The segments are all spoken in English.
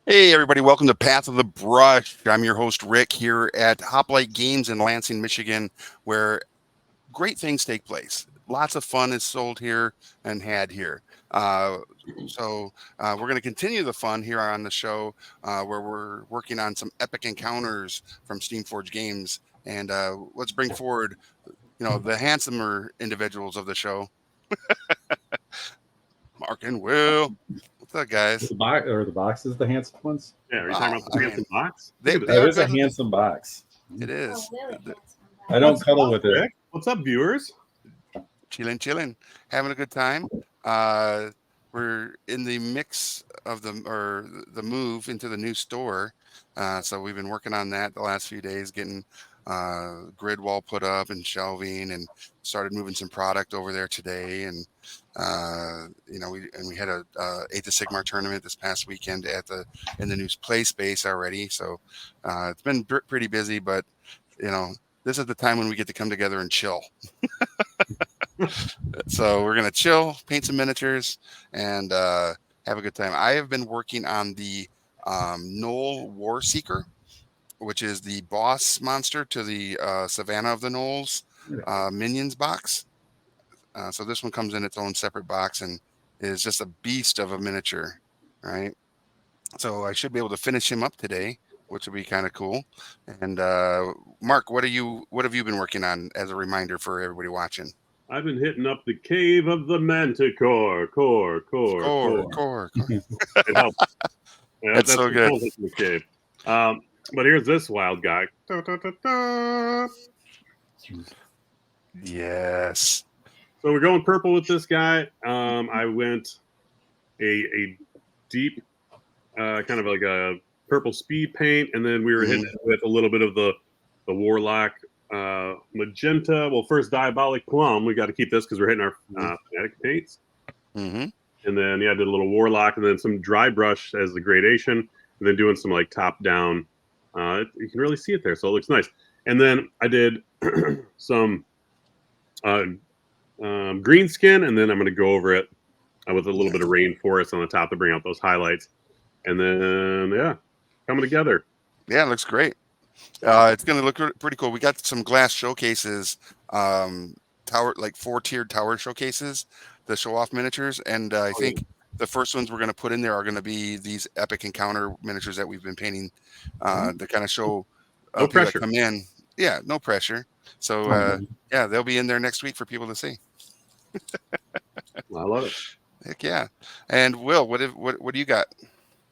Hey, everybody, welcome to Path of the Brush. I'm your host, Rick, here at Hoplite Games in Lansing, Michigan, where great things take place. Lots of fun is sold here and had here. Uh, we're going to continue the fun here on the show where we're working on some epic encounters from Steamforge Games. And let's bring forward, the handsomer individuals of the show, Mark and Will. What's up, guys? The boxes, the handsome ones. Yeah, are you talking Well, about I the mean, handsome box? they, Look at they this. That are is a good. handsome box. It is. I don't What's cuddle up, with it. Rick? What's up, viewers? Chilling, having a good time. Uh, we're in the mix of the move into the new store. So we've been working on that the last few days, getting grid wall put up and shelving, and started moving some product over there today. And we had a Eight to Sigmar tournament this past weekend in the new play space already. So it's been pretty busy, but you know. This is the time when we get to come together and chill. So we're gonna chill, paint some miniatures, and have a good time. I have been working on the Knoll War Seeker, which is the boss monster to the Savannah of the Knolls minions box. So this one comes in its own separate box and is just a beast of a miniature, right? So I should be able to finish him up today, which will be kind of cool. And Mark, what have you been working on as a reminder for everybody watching? I've been hitting up the cave of the Manticore. Core. It helps. Yeah, That's that's so the good. whole thing in the cave. But here's this wild guy. Da, da, da, da. Yes. So we're going purple with this guy. I went a deep, kind of like a purple speed paint, and then we were hitting it with a little bit of the warlock magenta. Well, first diabolic plum. We got to keep this because we're hitting our fanatic paints. Mm-hmm. And then did a little warlock, and then some dry brush as the gradation, and then doing some like top down. You can really see it there, so it looks nice. And then I did some green skin, and then I'm going to go over it with a little bit of rainforest on the top to bring out those highlights. And then coming together. Yeah, it looks great. It's going to look pretty cool. We got some glass showcases, tower like 4-tiered tower showcases to show off miniatures, and I think the first ones we're going to put in there are going to be these epic encounter miniatures that we've been painting to kind of show No people that pressure. come in. Yeah, no pressure. So yeah, they'll be in there next week for people to see. I love it. Heck yeah! And Will, what do you got?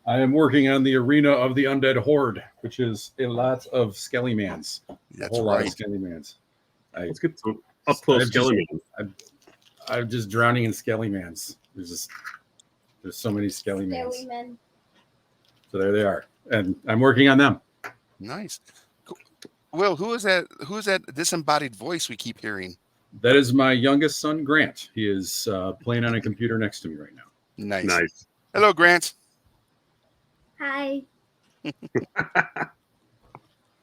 I am working on the Arena of the Undead Horde, which is a lot of Skellymans. That's lot right. of Skellymans. Let's get some up close Skellymans. I'm just drowning in Skellymans. There's so many Skellymans. So there they are, and I'm working on them. Nice. Cool. Will, who is that? Who is that disembodied voice we keep hearing? That is my youngest son, Grant. He is playing on a computer next to me right now. Nice. Hello, Grant. Hi.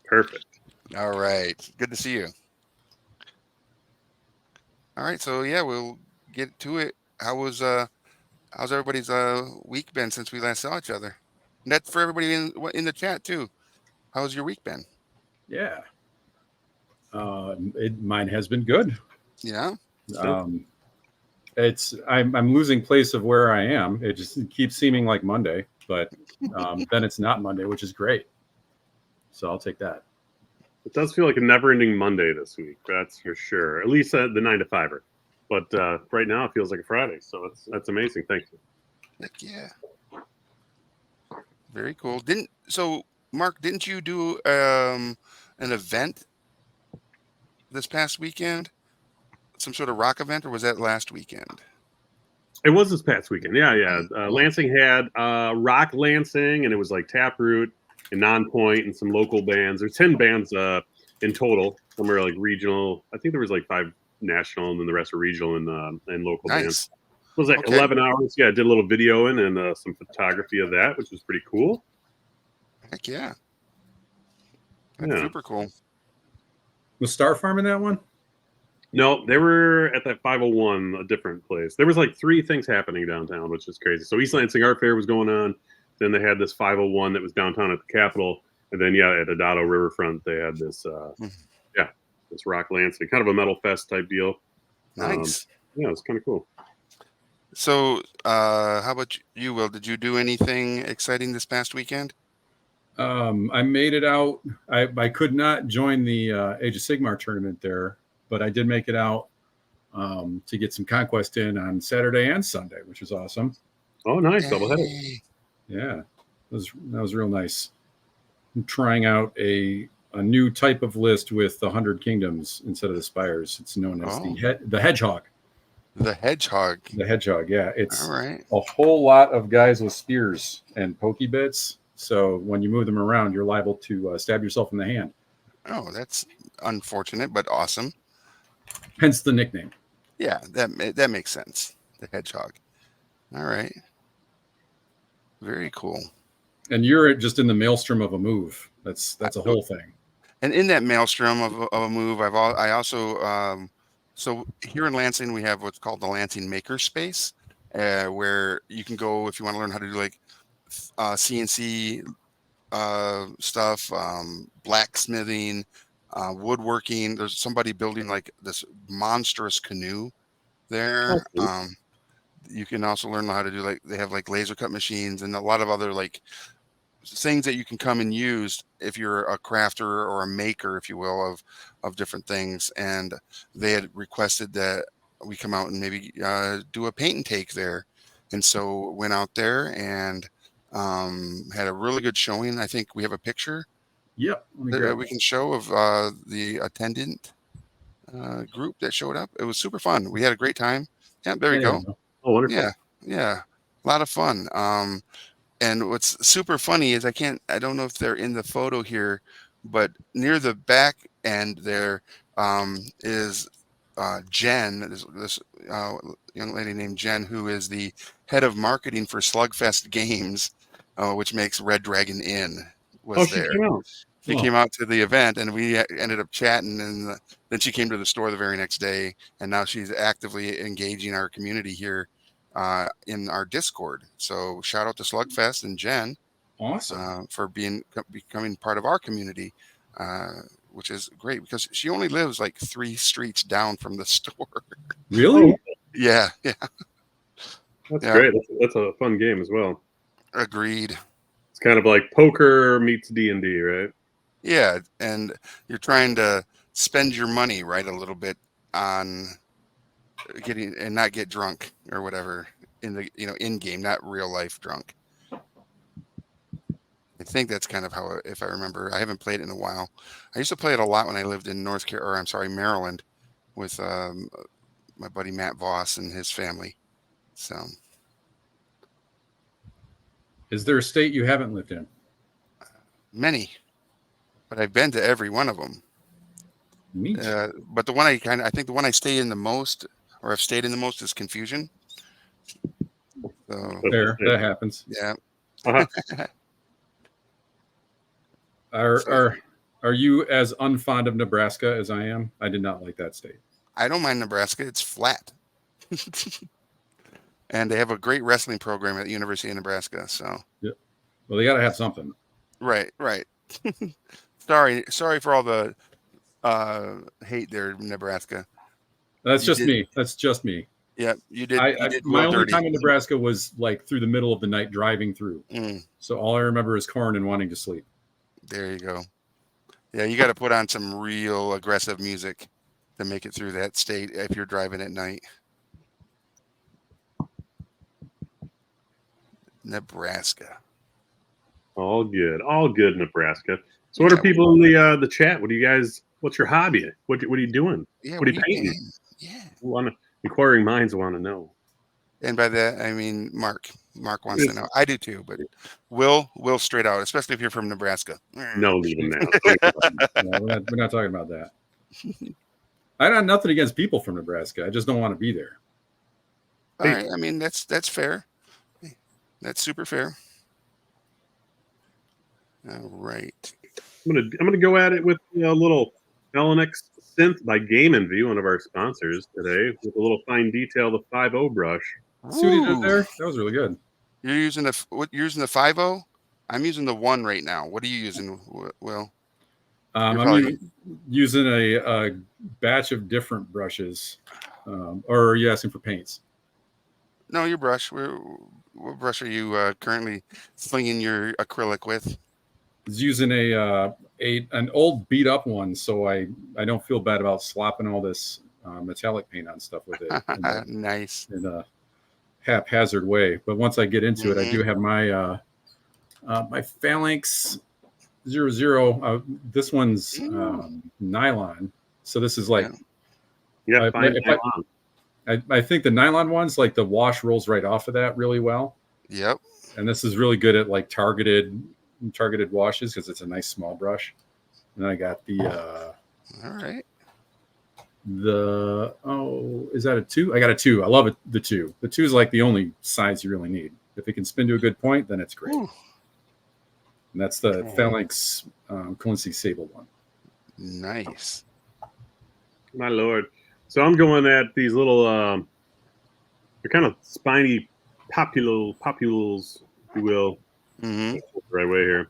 Perfect. All right. Good to see you. All right. So yeah, we'll get to it. How's everybody's week been since we last saw each other? And that's for everybody in the chat too. How's your week been? Yeah. Mine has been good. Yeah. I'm losing place of where I am. It just keeps seeming like Monday, but then it's not Monday, which is great. So I'll take that. It does feel like a never-ending Monday this week. That's for sure. At least the 9-to-5er. But right now it feels like a Friday. So that's amazing. Thank you. Heck yeah. Very cool. Mark, didn't you do an event this past weekend? Some sort of rock event, or was that last weekend? It was this past weekend. Yeah. Lansing had Rock Lansing, and it was like Taproot and Nonpoint and some local bands. There's 10 bands in total. Some are like regional. I think there was like 5 national, and then the rest are regional and local bands. It was like 11 hours. Yeah, I did a little video and some photography of that, which was pretty cool. Heck yeah. That's super cool. Was Star Farm in that one? No, they were at that 501, a different place. There was like 3 things happening downtown, which is crazy. So East Lansing Art Fair was going on. Then they had this 501 that was downtown at the Capitol, and then at Adado Riverfront they had this this rock lancing, kind of a metal fest type deal. Nice. It's kind of cool. So, how about you, Will? Did you do anything exciting this past weekend? I made it out. I could not join the Age of Sigmar tournament there, but I did make it out to get some Conquest in on Saturday and Sunday, which was awesome. Oh, nice. Doubleheader. Yay. Yeah, that was real nice. I'm trying out a new type of list with the 100 Kingdoms instead of the Spires. It's known as the Hedgehog. The Hedgehog. The Hedgehog, yeah. It's All right. a whole lot of guys with spears and pokey bits. So when you move them around, you're liable to stab yourself in the hand. Oh, that's unfortunate, but awesome. Hence the nickname. Yeah, that makes sense. The Hedgehog. All right. Very cool. And you're just in the maelstrom of a move. That's a whole thing. And in that maelstrom of a move, I also so here in Lansing we have what's called the Lansing Makerspace, where you can go if you want to learn how to do like CNC stuff, blacksmithing, woodworking. There's somebody building like this monstrous canoe there. You can also learn how to do they have like laser cut machines and a lot of other like things that you can come and use if you're a crafter or a maker, if you will, of different things. And they had requested that we come out and maybe do a paint and take there. And so went out there and had a really good showing. I think we have a picture Yep. that we can show of the attendant group that showed up. It was super fun. We had a great time. Yeah, there you go. Oh, wonderful. Yeah. A lot of fun. And what's super funny is I don't know if they're in the photo here, but near the back end there is Jen, this young lady named Jen, who is the head of marketing for Slugfest Games, which makes Red Dragon Inn. She came out. She came out to the event, and we ended up chatting, and then she came to the store the very next day, and now she's actively engaging our community here in our Discord. So shout out to Slugfest and Jen, awesome, for becoming part of our community, which is great because she only lives like 3 streets down from the store. Really? Yeah. That's great. That's a fun game as well. Agreed. It's kind of like poker meets D&D, right? Yeah, and you're trying to spend your money right a little bit on getting and not get drunk or whatever in the in game, not real life drunk. I think that's kind of how, if I remember. I haven't played it in a while. I used to play it a lot when I lived in Maryland, with my buddy Matt Voss and his family. So, is there a state you haven't lived in? Many, but I've been to every one of them. Neat. But the one I think the one I stay in the most, or I've stayed in the most, is Confusion. So that happens. Yeah. Uh-huh. Are you as unfond of Nebraska as I am? I did not like that state. I don't mind Nebraska. It's flat. And they have a great wrestling program at the University of Nebraska. So, yeah. Well, they got to have something. Right. Sorry for all the hate there in Nebraska. That's just me. Yeah, you did. My only time in Nebraska was like through the middle of the night driving through. So all I remember is corn and wanting to sleep. There you go. Yeah, you got to put on some real aggressive music to make it through that state if you're driving at night. Nebraska. All good, Nebraska. So, what are people in the chat? What's your hobby? What are you doing? Yeah, what are you painting? Yeah. Inquiring minds want to know. And by that, I mean Mark. Mark wants to know. I do too, but Will straight out, especially if you're from Nebraska. No, leave him now. No, we're not talking about that. I got nothing against people from Nebraska. I just don't want to be there. All right. I mean, that's fair. That's super fair. All right. I'm gonna go at it with a little LNX synth by Game Envy, one of our sponsors today, with a little fine detail, the 5.0 brush. See what he did there? That was really good. You're using you're using the 5.0? I'm using the 1 right now. What are you using? Well, you're I'm probably using a batch of different brushes. Or are you asking for paints? no, your brush. What brush are you currently slinging your acrylic with? I was using an old beat up one, so I don't feel bad about slopping all this metallic paint on stuff with it Nice. in a haphazard way. But once I get into it, I do have my Phalanx 00. This one's nylon, so this is like Yeah, I- fine. if I think the nylon ones, like the wash rolls right off of that really well, Yep. and this is really good at like targeted washes because it's a nice small brush. And I got All right. is that a 2? I got a 2. I love it. The 2 is like the only size you really need. If it can spin to a good point, then it's great. Ooh, And that's the Phalanx Quincy Sable one. nice. My lord. So I'm going at these little, they're kind of spiny papules, if you will. Mm-hmm. Right way here.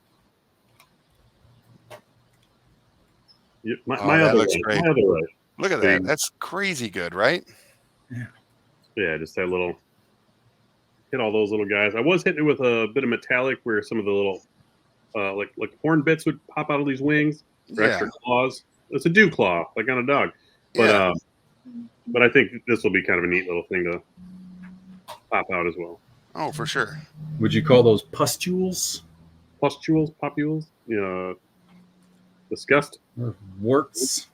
Yep, Oh, my that other looks way. great. My other way. Look at that. That's crazy good, right? Yeah, just that little, hit all those little guys. I was hitting it with a bit of metallic where some of the little, like horn bits would pop out of these wings for Yeah. extra claws. It's a dew claw, like on a dog. But Yeah. but I think this will be kind of a neat little thing to pop out as well. Oh, for sure. Would you call those pustules Papules, disgust. or warts?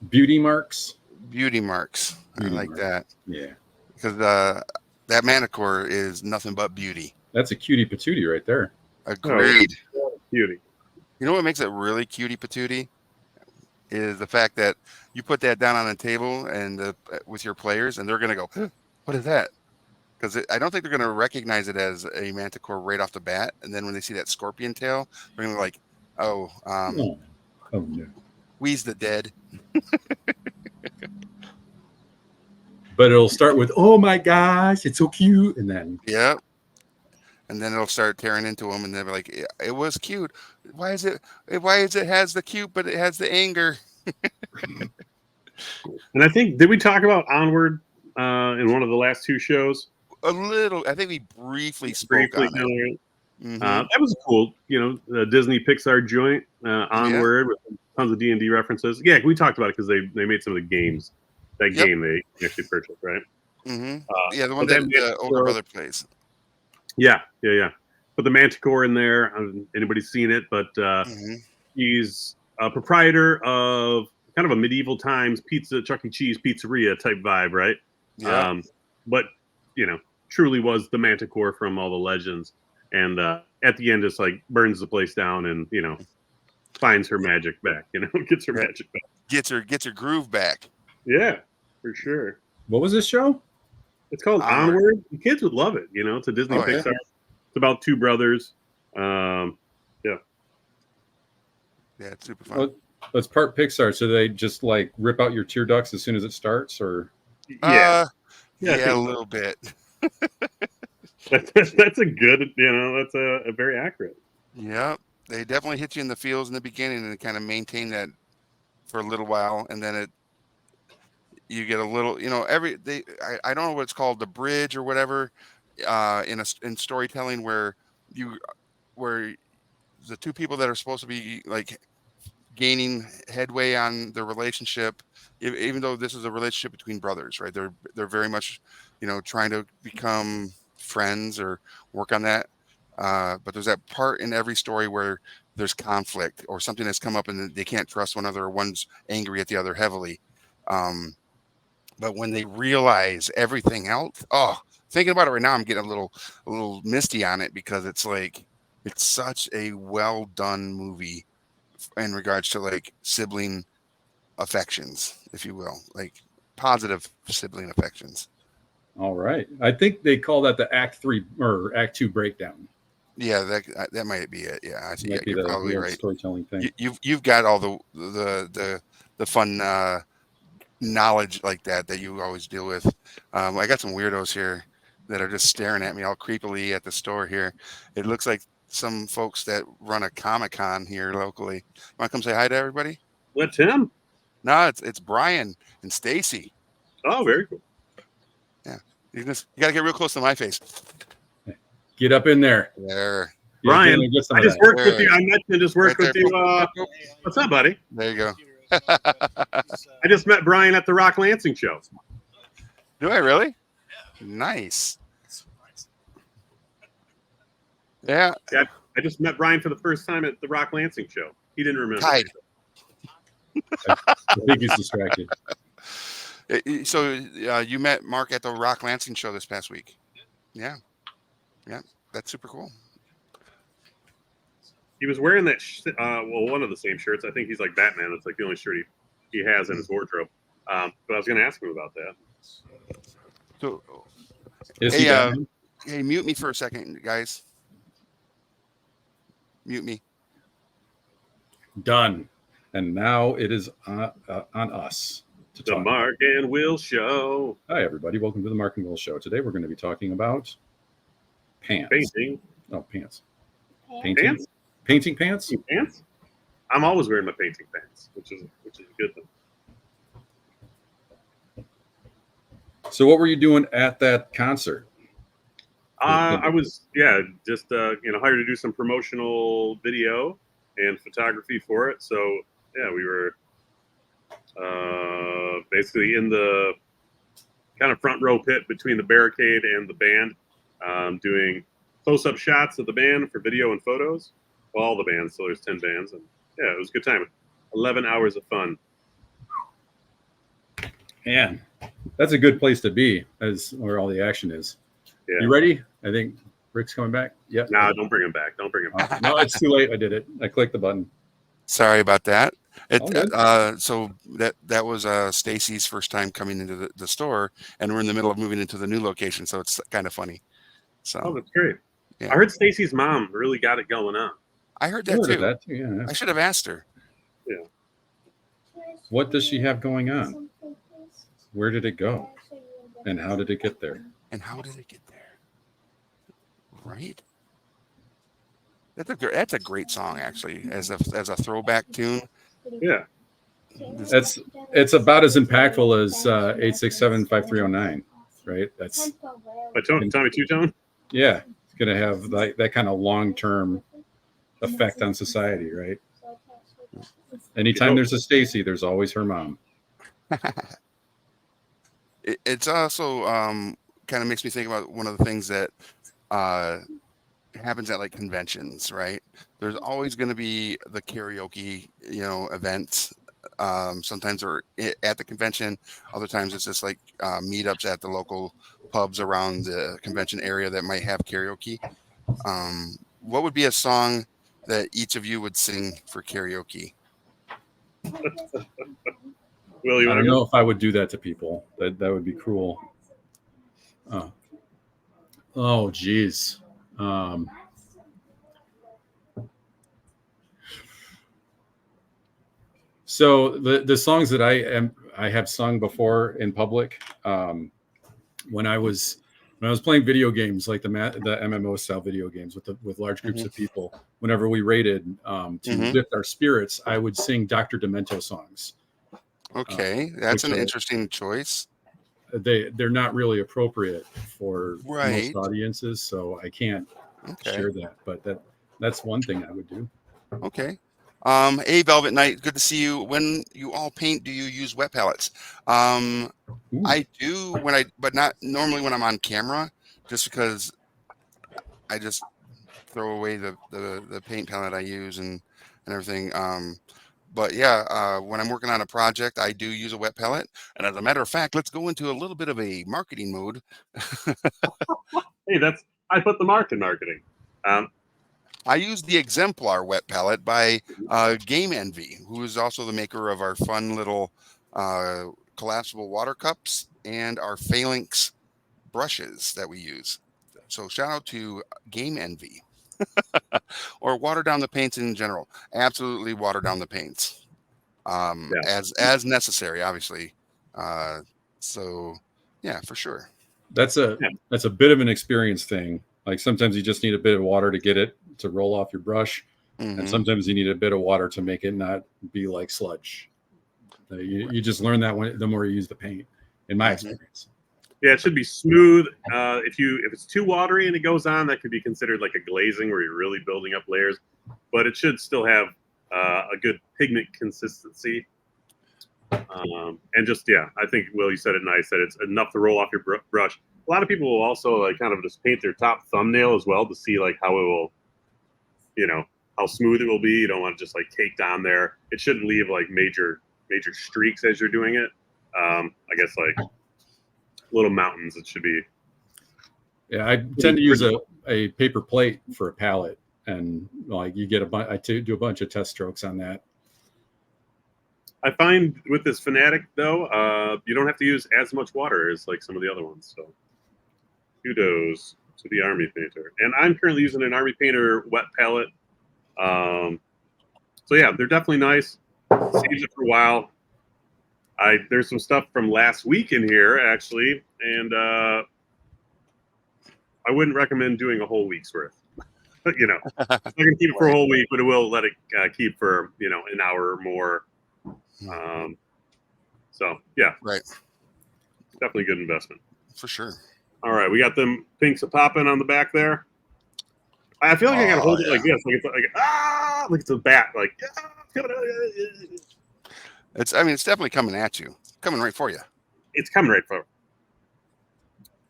Beauty marks? Beauty marks. Beauty I like marks. that Yeah. because that Manticore is nothing but beauty. That's a cutie patootie right there. Agreed. Beauty. You know what makes it really cutie patootie is the fact that you put that down on the table and with your players, and they're gonna go, "What is that?" Because I don't think they're gonna recognize it as a Manticore right off the bat, and then when they see that scorpion tail, they're gonna be like, "Oh, Oh no. Wee's the dead." But it'll start with, "Oh my gosh, it's so cute," and then Yep. And then it'll start tearing into them, and they'll be like, "It was cute. Why is it? Why is it has the cute, but it has the anger?" And I think, did we talk about Onward in one of the last two shows? A little. I think we briefly spoke Briefly, on it. Mhm. that was cool. The Disney Pixar joint, Onward, with tons of D&D references. Yeah, we talked about it because they made some of the games. That Yep. game they actually purchased, right? Mhm. Yeah, the one but that then the older brother plays. Yeah. Put the Manticore in there. Anybody's seen it, but Mhm. he's a proprietor of kind of a medieval times Chuck E. Cheese pizzeria type vibe, right? Yeah. But truly was the Manticore from all the legends, and at the end, just like burns the place down and finds her magic back. Gets her Right. magic back. Gets her groove back. Yeah, for sure. what was this show? It's called Onward. Onward. The kids would love it. It's a Disney Oh, yeah. Pixar. It's about two brothers. Yeah, it's super fun. Well, it's part Pixar, so they just like rip out your tear ducts as soon as it starts, or Yeah, Yeah, I think a so. little bit. That's a good. That's a very accurate. Yep. They definitely hit you in the feels in the beginning and kind of maintain that for a little while, and then you get a little, I don't know what it's called, the bridge or whatever, in storytelling where the two people that are supposed to be like gaining headway on the relationship, even though this is a relationship between brothers, right? They're very much, trying to become friends or work on that. But there's that part in every story where there's conflict or something that's come up and they can't trust one another, or one's angry at the other heavily. But when they realize everything else, thinking about it right now, I'm getting a little misty on it because it's like it's such a well done movie in regards to like sibling affections, if you will, like positive sibling affections. all right. I think they call that the Act 3 or Act 2 breakdown. Yeah, that might be it. Yeah, I see. Yeah, Might be you're the probably real right. storytelling thing. You've got all the fun knowledge like that you always deal with. I got some weirdos here. that are just staring at me all creepily at the store here. It looks like some folks that run a Comic-Con here locally. Want to come say hi to everybody? What, Tim? No, it's Brian and Stacy. Oh, very cool. You got to get real close to my face. Get up in there. There. Yeah, Brian, get some I of just that. worked with you. I met you and just worked Right with there. you. What's up, buddy? There you go. I just met Brian at the Rock Lansing show. Do I really? Nice. Yeah. I just met Brian for the first time at the Rock Lansing show. He didn't remember. Tied. I think he's distracted. So you met Mark at the Rock Lansing show this past week. Yeah. That's super cool. He was wearing that, one of the same shirts. I think he's like Batman. It's like the only shirt he has in his wardrobe. But I was going to ask him about that. So Is he Hey, down? hey, mute me for a second, guys. Mute me. Done. And now it is on us to The talk. Mark and Will Show. Hi, everybody. Welcome to the Mark and Will Show. Today we're going to be talking about pants. Painting. Oh, pants. Painting. Pants? Painting pants? Pants? I'm always wearing my painting pants, which is a good thing. So what were you doing at that concert? I was, just hired to do some promotional video and photography for it. So we were basically in the kind of front row pit between the barricade and the band, doing close-up shots of the band for video and photos. Well, all the bands, so there's 10 bands, and it was a good time. 11 hours of fun. Man, that's a good place to be, as where all the action is. Yeah. You ready? I think Rick's coming back. Yep. Nah, don't bring him back. Don't bring him back. No, it's too late. I did it. I clicked the button. Sorry about that. All good. So that was Stacy's first time coming into the store, and we're in the middle of moving into the new location, so it's kind of funny. So Oh, that's great. Yeah. I heard Stacy's mom really got it going on. I heard I that heard too. of that too. Yeah. I should have asked her. What does she have going on? Where did it go? And how did it get there? And how did it get there? Right. That's a great song, actually, as a throwback tune. Yeah. It's about as impactful as 867-5309, right? That's By Tommy Two Tone? yeah. It's gonna have like that kind of long-term effect on society, right? Anytime there's a Stacy, there's always her mom. It's also kind of makes me think about one of the things that happens at like conventions, right? There's always going to be the karaoke, events. Sometimes they're at the convention. Other times it's just like meetups at the local pubs around the convention area that might have karaoke. What would be a song that each of you would sing for karaoke? Will, you I want don't to go? know if I would do that to people. That would be cruel. Oh, geez. So the songs that I have sung before in public, when I was playing video games like the MMO style video games with large groups of people, whenever we raided to lift our spirits, I would sing Dr. Demento songs. Okay, that's an which are- interesting choice. They're not really appropriate for Right. most audiences, so I can't Okay. share that. But that's one thing I would do. Okay. Hey, Velvet Knight, good to see you. When you all paint, do you use wet palettes? Ooh. I do but not normally when I'm on camera, just because I just throw away the paint palette I use and everything. But yeah, when I'm working on a project, I do use a wet palette. And as a matter of fact, let's go into a little bit of a marketing mode. Hey, I put the mark in marketing. I use the Exemplar wet palette by Game Envy, who is also the maker of our fun little collapsible water cups and our Phalanx brushes that we use. So shout out to Game Envy. Or water down the paints in general. Absolutely water down the paints. As necessary, obviously. So yeah, for sure. That's a bit of an experience thing. Like sometimes you just need a bit of water to get it to roll off your brush, and Mhm. sometimes you need a bit of water to make it not be like sludge. You just learn that the more you use the paint, in my Mhm. experience. Yeah, it should be smooth. If it's too watery and it goes on, that could be considered like a glazing where you're really building up layers. But it should still have a good pigment consistency. And just I think Will, you said it nice that it's enough to roll off your brush. A lot of people will also like kind of just paint their top thumbnail as well to see like how it will, how smooth it will be. You don't want to just like caked on there. It shouldn't leave like major streaks as you're doing it. I guess like little mountains. It should be. Yeah, I tend to use a paper plate for a palette, and like you get I do a bunch of test strokes on that. I find with this Fanatic though, you don't have to use as much water as like some of the other ones. So kudos to the Army Painter. And I'm currently using an Army Painter wet palette. So yeah, they're definitely nice. Saves it for a while. There's some stuff from last week in here actually, and I wouldn't recommend doing a whole week's worth. But I can keep it for a whole week, but it will let it keep for an hour or more. So yeah, Right. definitely good investment For sure. All right, we got them pinks a popping on the back there. I feel like I gotta hold it like this, like it's like it's a bat, like It's definitely coming at you, coming right for you. it's coming right for.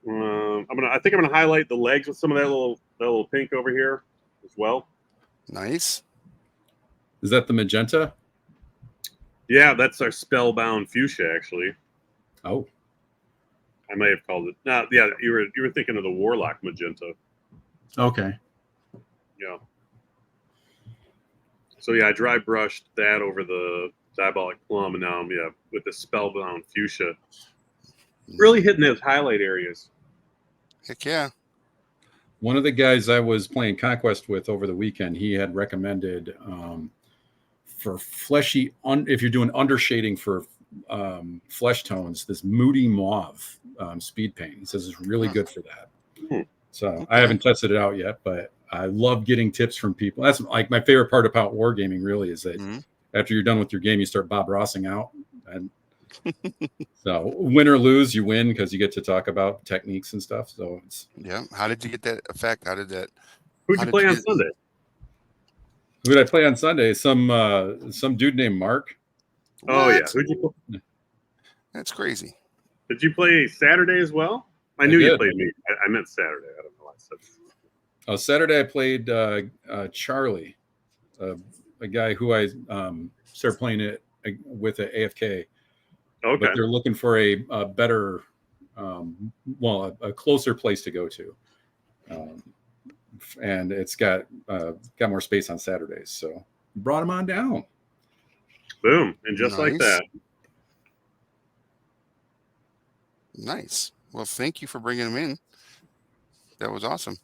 I think I'm gonna highlight the legs with some of that little pink over here as well. Nice. Is that the magenta? Yeah, that's our spellbound fuchsia actually. Oh, I may have called it. No, yeah, you were thinking of the warlock magenta. okay. Yeah. So yeah, I dry brushed that over the diabolic plum, and now I'm with the spellbound fuchsia. Really hitting those highlight areas. Heck yeah. One of the guys I was playing Conquest with over the weekend, he had recommended for fleshy, if you're doing undershading for flesh tones, this Moody Mauve speed paint. He says it's really good for that. So I haven't tested it out yet, but I love getting tips from people. That's like my favorite part about wargaming really is that after you're done with your game, you start Bob Rossing out. And so win or lose, you win because you get to talk about techniques and stuff. So it's How did you get that effect? Who'd you How play did on you- Sunday? who did I play on Sunday? Some dude named Mark. Oh yeah, What? who'd you play? That's crazy. Did you play Saturday as well? I knew you played me. I meant Saturday. I don't know why I said. Saturday I played Charlie, a guy who I started playing it with at AFK. Okay. But they're looking for a better, a closer place to go to, and it's got more space on Saturdays. So brought him on down. Boom, and just like Nice. that. Nice. Well, thank you for bringing him in. That was awesome.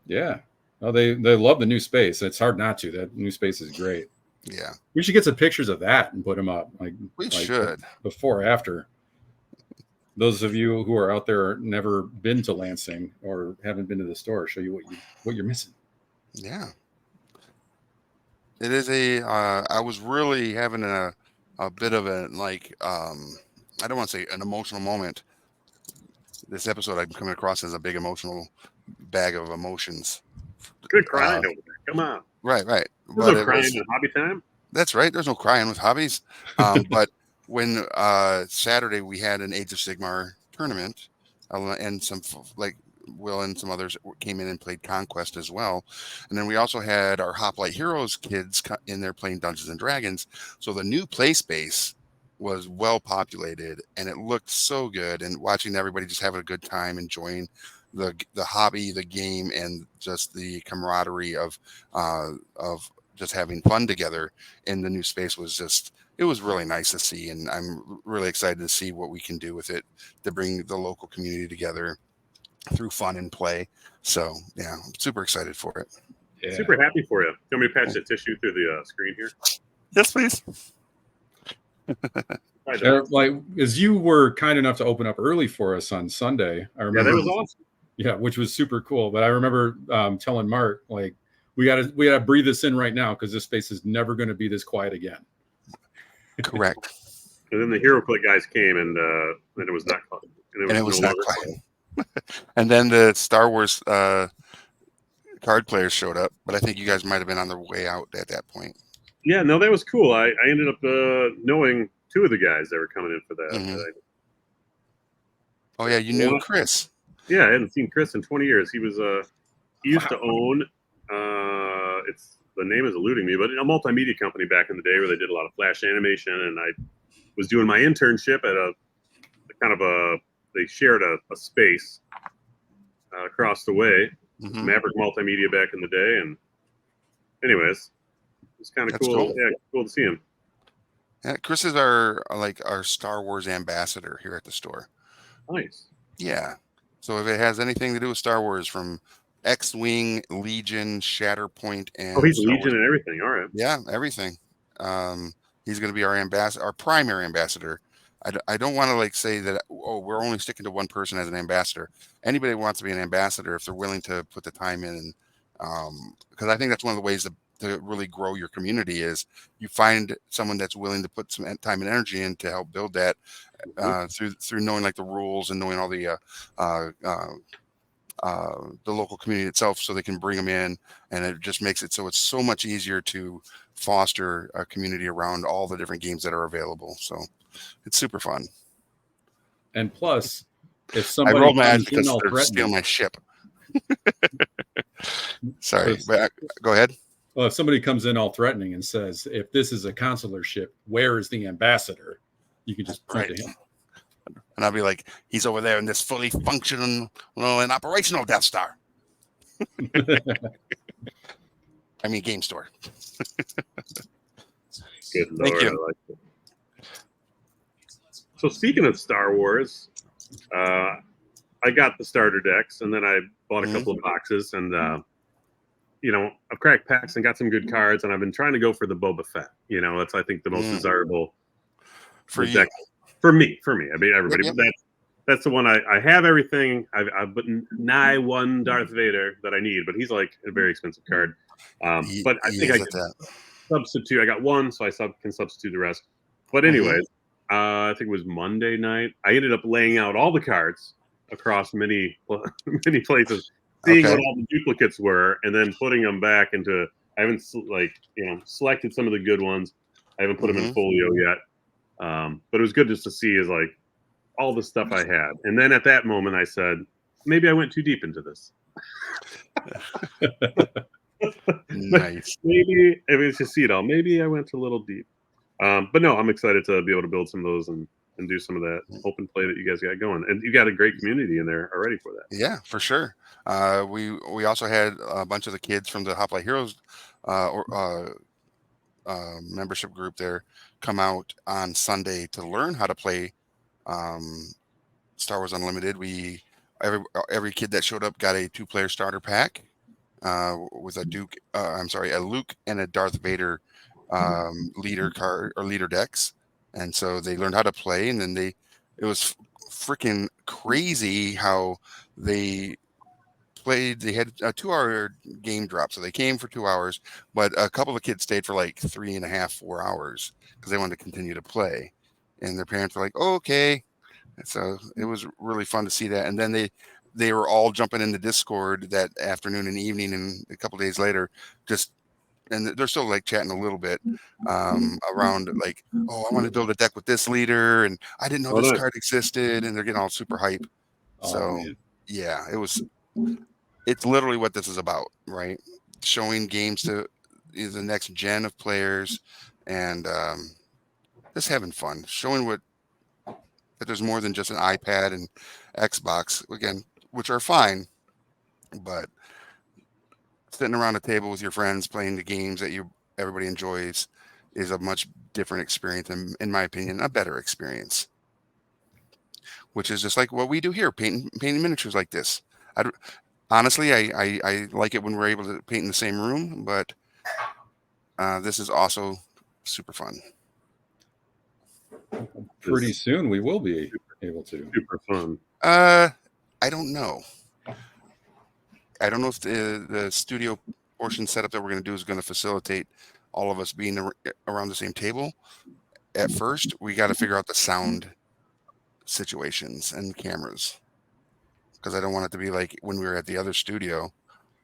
Yeah. Oh, they love the new space. It's hard not to. That new space is great. Yeah, We should get some pictures of that and put them up. we should. Before, after. Those of you who are out there never been to Lansing or haven't been to the store, show you what you're missing. Yeah. It is I was really having a bit of a I don't want to say an emotional moment. This episode I'm coming across as a big emotional bag of emotions. Good crying over there. Come on. Right. There's But no crying in hobby time. that's right. There's no crying with hobbies. But when Saturday we had an Age of Sigmar tournament, and some like Will and some others came in and played Conquest as well, and then we also had our Hoplite Heroes kids in there playing Dungeons and Dragons. So the new play space was well populated, and it looked so good. And watching everybody just having a good time, enjoying the hobby, the game, and just the camaraderie of just having fun together in the new space it was really nice to see, and I'm really excited to see what we can do with it to bring the local community together through fun and play. So yeah, I'm super excited for it. Yeah. Super happy for you. You want me to patch that tissue through the screen here? Yes, please. Hi, Doc. Like, as you were kind enough to open up early for us on Sunday, I Yeah, remember. that was awesome. Yeah, which was super cool. But I remember telling Mark, like, we gotta breathe this in right now because this space is never going to be this quiet again. Correct. And then the HeroClick guys came, and it was not fun. And It was no not longer quiet. fun. And then the Star Wars card players showed up, but I think you guys might have been on their way out at that point. Yeah, no, that was cool. I ended up knowing two of the guys that were coming in for that. Mhm. Oh yeah, you knew Chris. Yeah, I hadn't seen Chris in 20 years. He was he used to Wow. own it's the name is eluding me, but a multimedia company back in the day where they did a lot of flash animation, and I was doing my internship at a kind of they shared a space across the way, Mhm. Maverick Multimedia back in the day, and anyways, it's kind of That's cool. cool. Yeah, cool to see him. Yeah, Chris is our Star Wars ambassador here at the store. Nice. Yeah. So if it has anything to do with Star Wars, from X-Wing, Legion, Shatterpoint, and Oh, he's Star Legion Wars, and everything. All right. yeah, everything. He's going to be our ambassador, our primary ambassador. I don't want to like say that, oh, we're only sticking to one person as an ambassador. Anybody who wants to be an ambassador, if they're willing to put the time in, because I think that's one of the ways to really grow your community is you find someone that's willing to put some time and energy in to help build that through knowing like the rules and knowing all the local community itself, so they can bring them in, and it just makes it so it's so much easier to foster a community around all the different games that are available. So it's super fun. And plus, if I somebody rolled my eyes comes in because all they're stealing threatening, my ship. Sorry, Yes. but go ahead. well, if somebody comes in all threatening and says, "If this is a consular ship, where is the ambassador?" You can just point Right. to him. And I'll be like, he's over there in this fully functional and operational Death Star. I mean, game store. Good Lord. Thank you. I like it. So speaking of Star Wars, I got the starter decks, and then I bought a Mhm. couple of boxes, and I've cracked packs and got some good cards, and I've been trying to go for the Boba Fett. That's I think the most desirable For you. deck for me. I mean everybody, Yep. but that's the one I have everything. I've but nigh one Darth Vader that I need, but he's like a very expensive card. But I He think is I at that. substitute. I got one, so I can substitute the rest. But anyways, I think it was Monday night. I ended up laying out all the cards across many places, seeing Okay. what all the duplicates were, and then putting them back into. I haven't selected some of the good ones. I haven't put them in folio yet. But it was good just to see is like all the stuff I had, and then at that moment I said, maybe I went too deep into this. Nice. Maybe if it's just see it all. Maybe I went a little deep. But no, I'm excited to be able to build some of those and do some of that open play that you guys got going. And you got a great community in there already for that. Yeah, for sure. We also had a bunch of the kids from the Hoplite Heroes membership group there come out on Sunday to learn how to play Star Wars Unlimited. Every kid that showed up got a 2-player starter pack with a Luke and a Darth Vader leader card or leader decks, and so they learned how to play. And then it was freaking crazy how they played. They had a 2-hour game drop, so they came for 2 hours, but a couple of kids stayed for like 3.5, 4 hours because they wanted to continue to play, and their parents were like, oh, okay. And so it was really fun to see that. And then they were all jumping in the Discord that afternoon and evening, and a couple days later, and they're still like chatting a little bit around like, oh, I want to build a deck with this leader, and I didn't know this nice. card existed, and they're getting all super hype. Oh, So man. yeah, it's literally what this is about, right? Showing games to the next gen of players, and just having fun, showing that there's more than just an iPad and Xbox, again, which are fine, but sitting around a table with your friends playing the games that everybody enjoys is a much different experience, and in my opinion, a better experience. Which is just like what we do here, painting miniatures like this. Honestly, I like it when we're able to paint in the same room, but this is also super fun. Pretty soon we will be able to. Super fun. I don't know. I don't know if the studio portion setup that we're going to do is going to facilitate all of us being around the same table. At first, we got to figure out the sound situations and cameras, because I don't want it to be like when we were at the other studio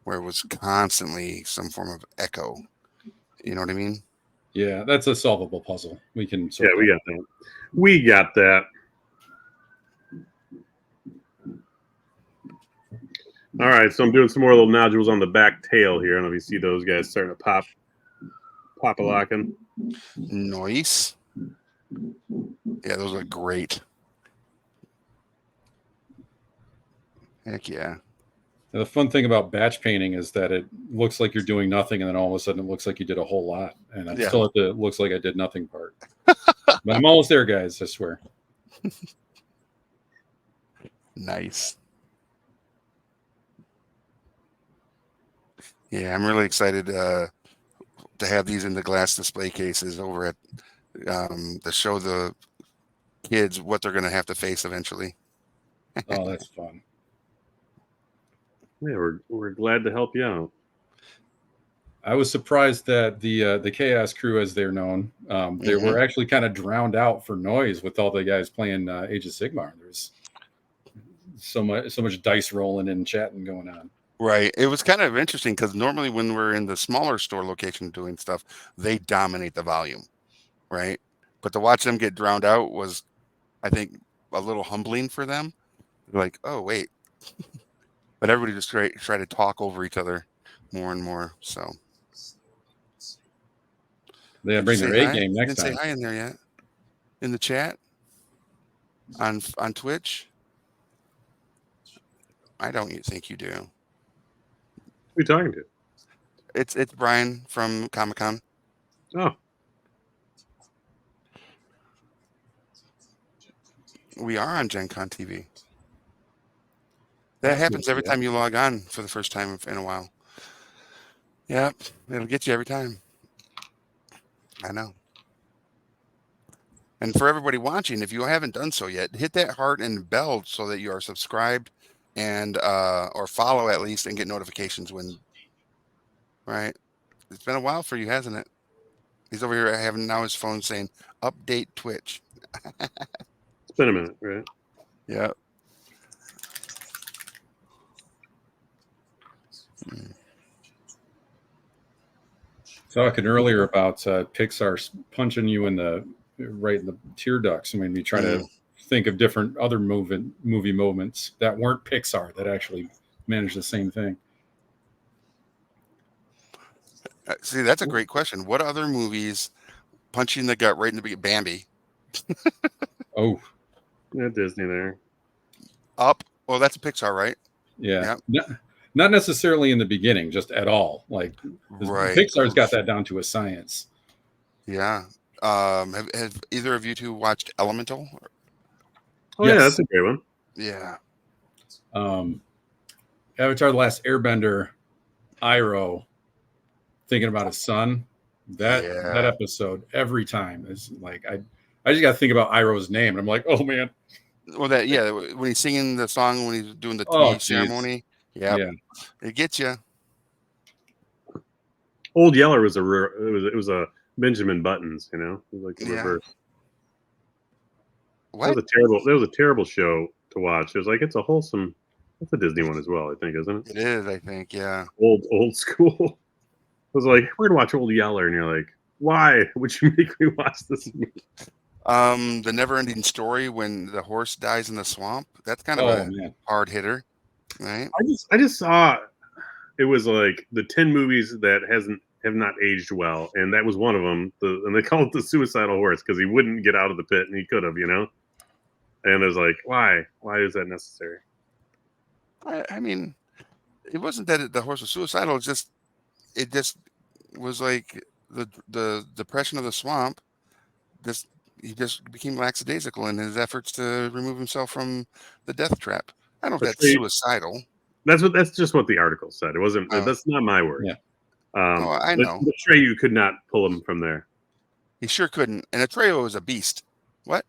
where it was constantly some form of echo. You know what I mean? Yeah, that's a solvable puzzle. We can. Yeah, we got that. We got that. All right, so I'm doing some more little nodules on the back tail here. I don't know if you see those guys starting to pop a locking. Nice. Yeah, those look great. Heck yeah. The fun thing about batch painting is that it looks like you're doing nothing, and then all of a sudden it looks like you did a whole lot. And I'm still at the looks like I did nothing part. But I'm almost there, guys. I swear. Nice. Yeah, I'm really excited to have these in the glass display cases over at to show the kids what they're going to have to face eventually. Oh, that's fun. Yeah, we're glad to help you out. I was surprised that the Chaos Crew, as they're known, they were actually kind of drowned out for noise with all the guys playing Age of Sigmar. There's so much dice rolling and chatting going on. Right. It was kind of interesting because normally when we're in the smaller store location doing stuff, they dominate the volume, right? But to watch them get drowned out was, I think, a little humbling for them. Like, oh, wait. But everybody just try to talk over each other more and more. So they gotta bring their A game next time. Didn't say hi in there yet. In the chat on Twitch. I don't think you do. Who are you talking to? It's Brian from Comic-Con. Oh. We are on Gen Con TV. That happens every time you log on for the first time in a while. Yep, it'll get you every time. I know. And for everybody watching, if you haven't done so yet, hit that heart and bell so that you are subscribed and or follow at least and get notifications when. Right, it's been a while for you, hasn't it? He's over here having now his phone saying update Twitch. It's been a minute, right? Yeah. Talking earlier about Pixar punching you right in the tear ducts. I mean, we try to think of different other movie moments that weren't Pixar that actually managed the same thing. See, that's a great question. What other movies punch you in the gut right in the beginning? Bambi. Oh. Yeah, Disney there. Up. Well, that's a Pixar, right? Yeah. Not necessarily in the beginning, just at all. Like, right. Pixar's got that down to a science. Yeah. Have either of you two watched Elemental? Oh, yes. Yeah, that's a great one. Yeah. Avatar: The Last Airbender, Iroh, thinking about his son. That episode every time is like I just got to think about Iroh's name, and I'm like, oh man. Well, when he's singing the song when he's doing the tea ceremony, it gets you. Old Yeller was it was a Benjamin Buttons, you know, like in reverse. What? That was a terrible show to watch. It was like it's a Disney one as well, I think, isn't it? It is, I think, yeah. Old school. I was like, we're gonna watch Old Yeller, and you're like, why would you make me watch this movie? The Never-Ending Story when the horse dies in the swamp. That's kind of a hard hitter, right? I just saw it was like the 10 movies that have not aged well, and that was one of them. And they call it the suicidal horse because he wouldn't get out of the pit, and he could have, you know. And it was like, why? Why is that necessary? I mean, it wasn't that the horse was suicidal. It just was like the depression of the swamp. He just became lackadaisical in his efforts to remove himself from the death trap. I don't know if that's suicidal. That's just what the article said. It wasn't. That's not my word. Yeah. I know. Atreyu could not pull him from there. He sure couldn't. And Atreyu was a beast. What?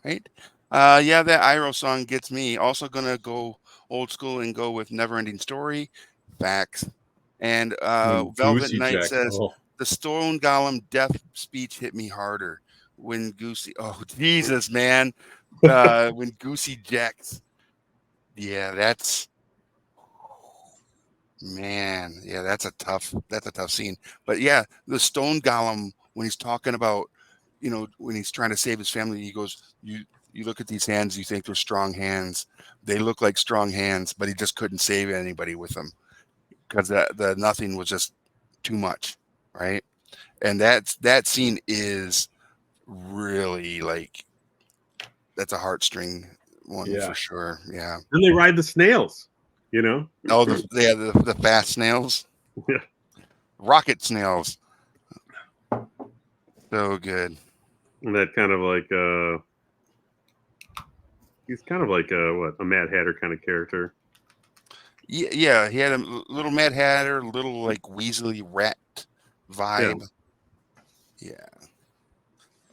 Right? Yeah, that Iroh song gets me. Also gonna go old school and go with Never Ending Story. Facts. And When Velvet Goosey Knight Jack. says Oh, the Stone Golem death speech hit me harder when Goosey. Oh Jesus, man! When Goosey Jacks. Yeah, that's man. Yeah, that's a tough scene. But yeah, the Stone Golem when he's talking about, when he's trying to save his family, he goes, You look at these hands, you think they're strong hands. They look like strong hands, but he just couldn't save anybody with them because the nothing was just too much, right? And that scene is really like that's a heartstring one yeah. for sure. Yeah. Then they ride the snails, you know? Oh, the fast snails, Yeah. rocket snails, so good. And that kind of like he's kind of like a Mad Hatter kind of character. Yeah, he had a little Mad Hatter, little like Weasley rat vibe. Yeah.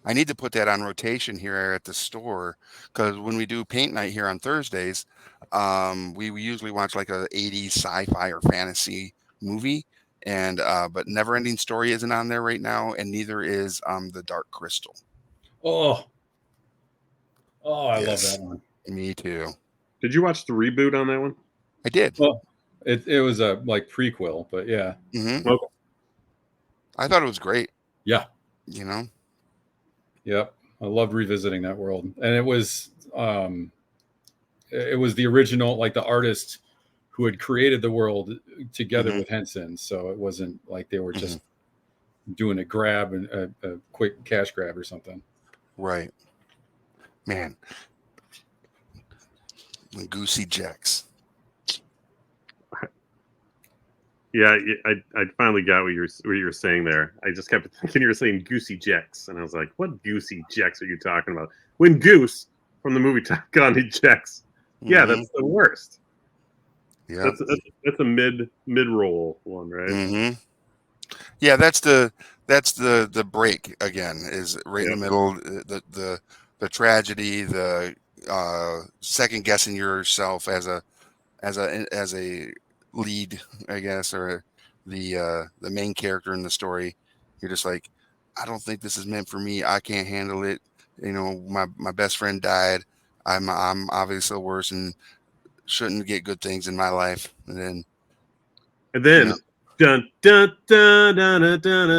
I need to put that on rotation here at the store because when we do paint night here on Thursdays, we usually watch like a 80s sci-fi or fantasy movie, and but Neverending Story isn't on there right now, and neither is The Dark Crystal. Oh, I love Yes. that one. Me too. Did you watch the reboot on that one? I did. Well, it was a like prequel, but yeah, Hmm. Okay. I thought it was great. yeah, You know. yep. I loved revisiting that world, and it was the original, like the artist who had created the world together Mhm. with Henson. So it wasn't like they were just doing a grab and a quick cash grab or something. Right. Man. When Goosey Jacks. Yeah, I finally got what you were saying there. I just kept thinking you were saying Goosey Jacks, and I was like, "What Goosey Jacks are you talking about?" When Goose from the movie Top Gun ejects, yeah, that's the worst. Yeah. That's a mid roll one, right? Mm-hmm. Yeah, that's the break again is right in the middle. The tragedy, the second guessing yourself as a lead, I guess, or the main character in the story. You're just like, I don't think this is meant for me. I can't handle it. My best friend died. I'm obviously the worst and shouldn't get good things in my life. And then And then Yeah. dun dun dun dun dun dun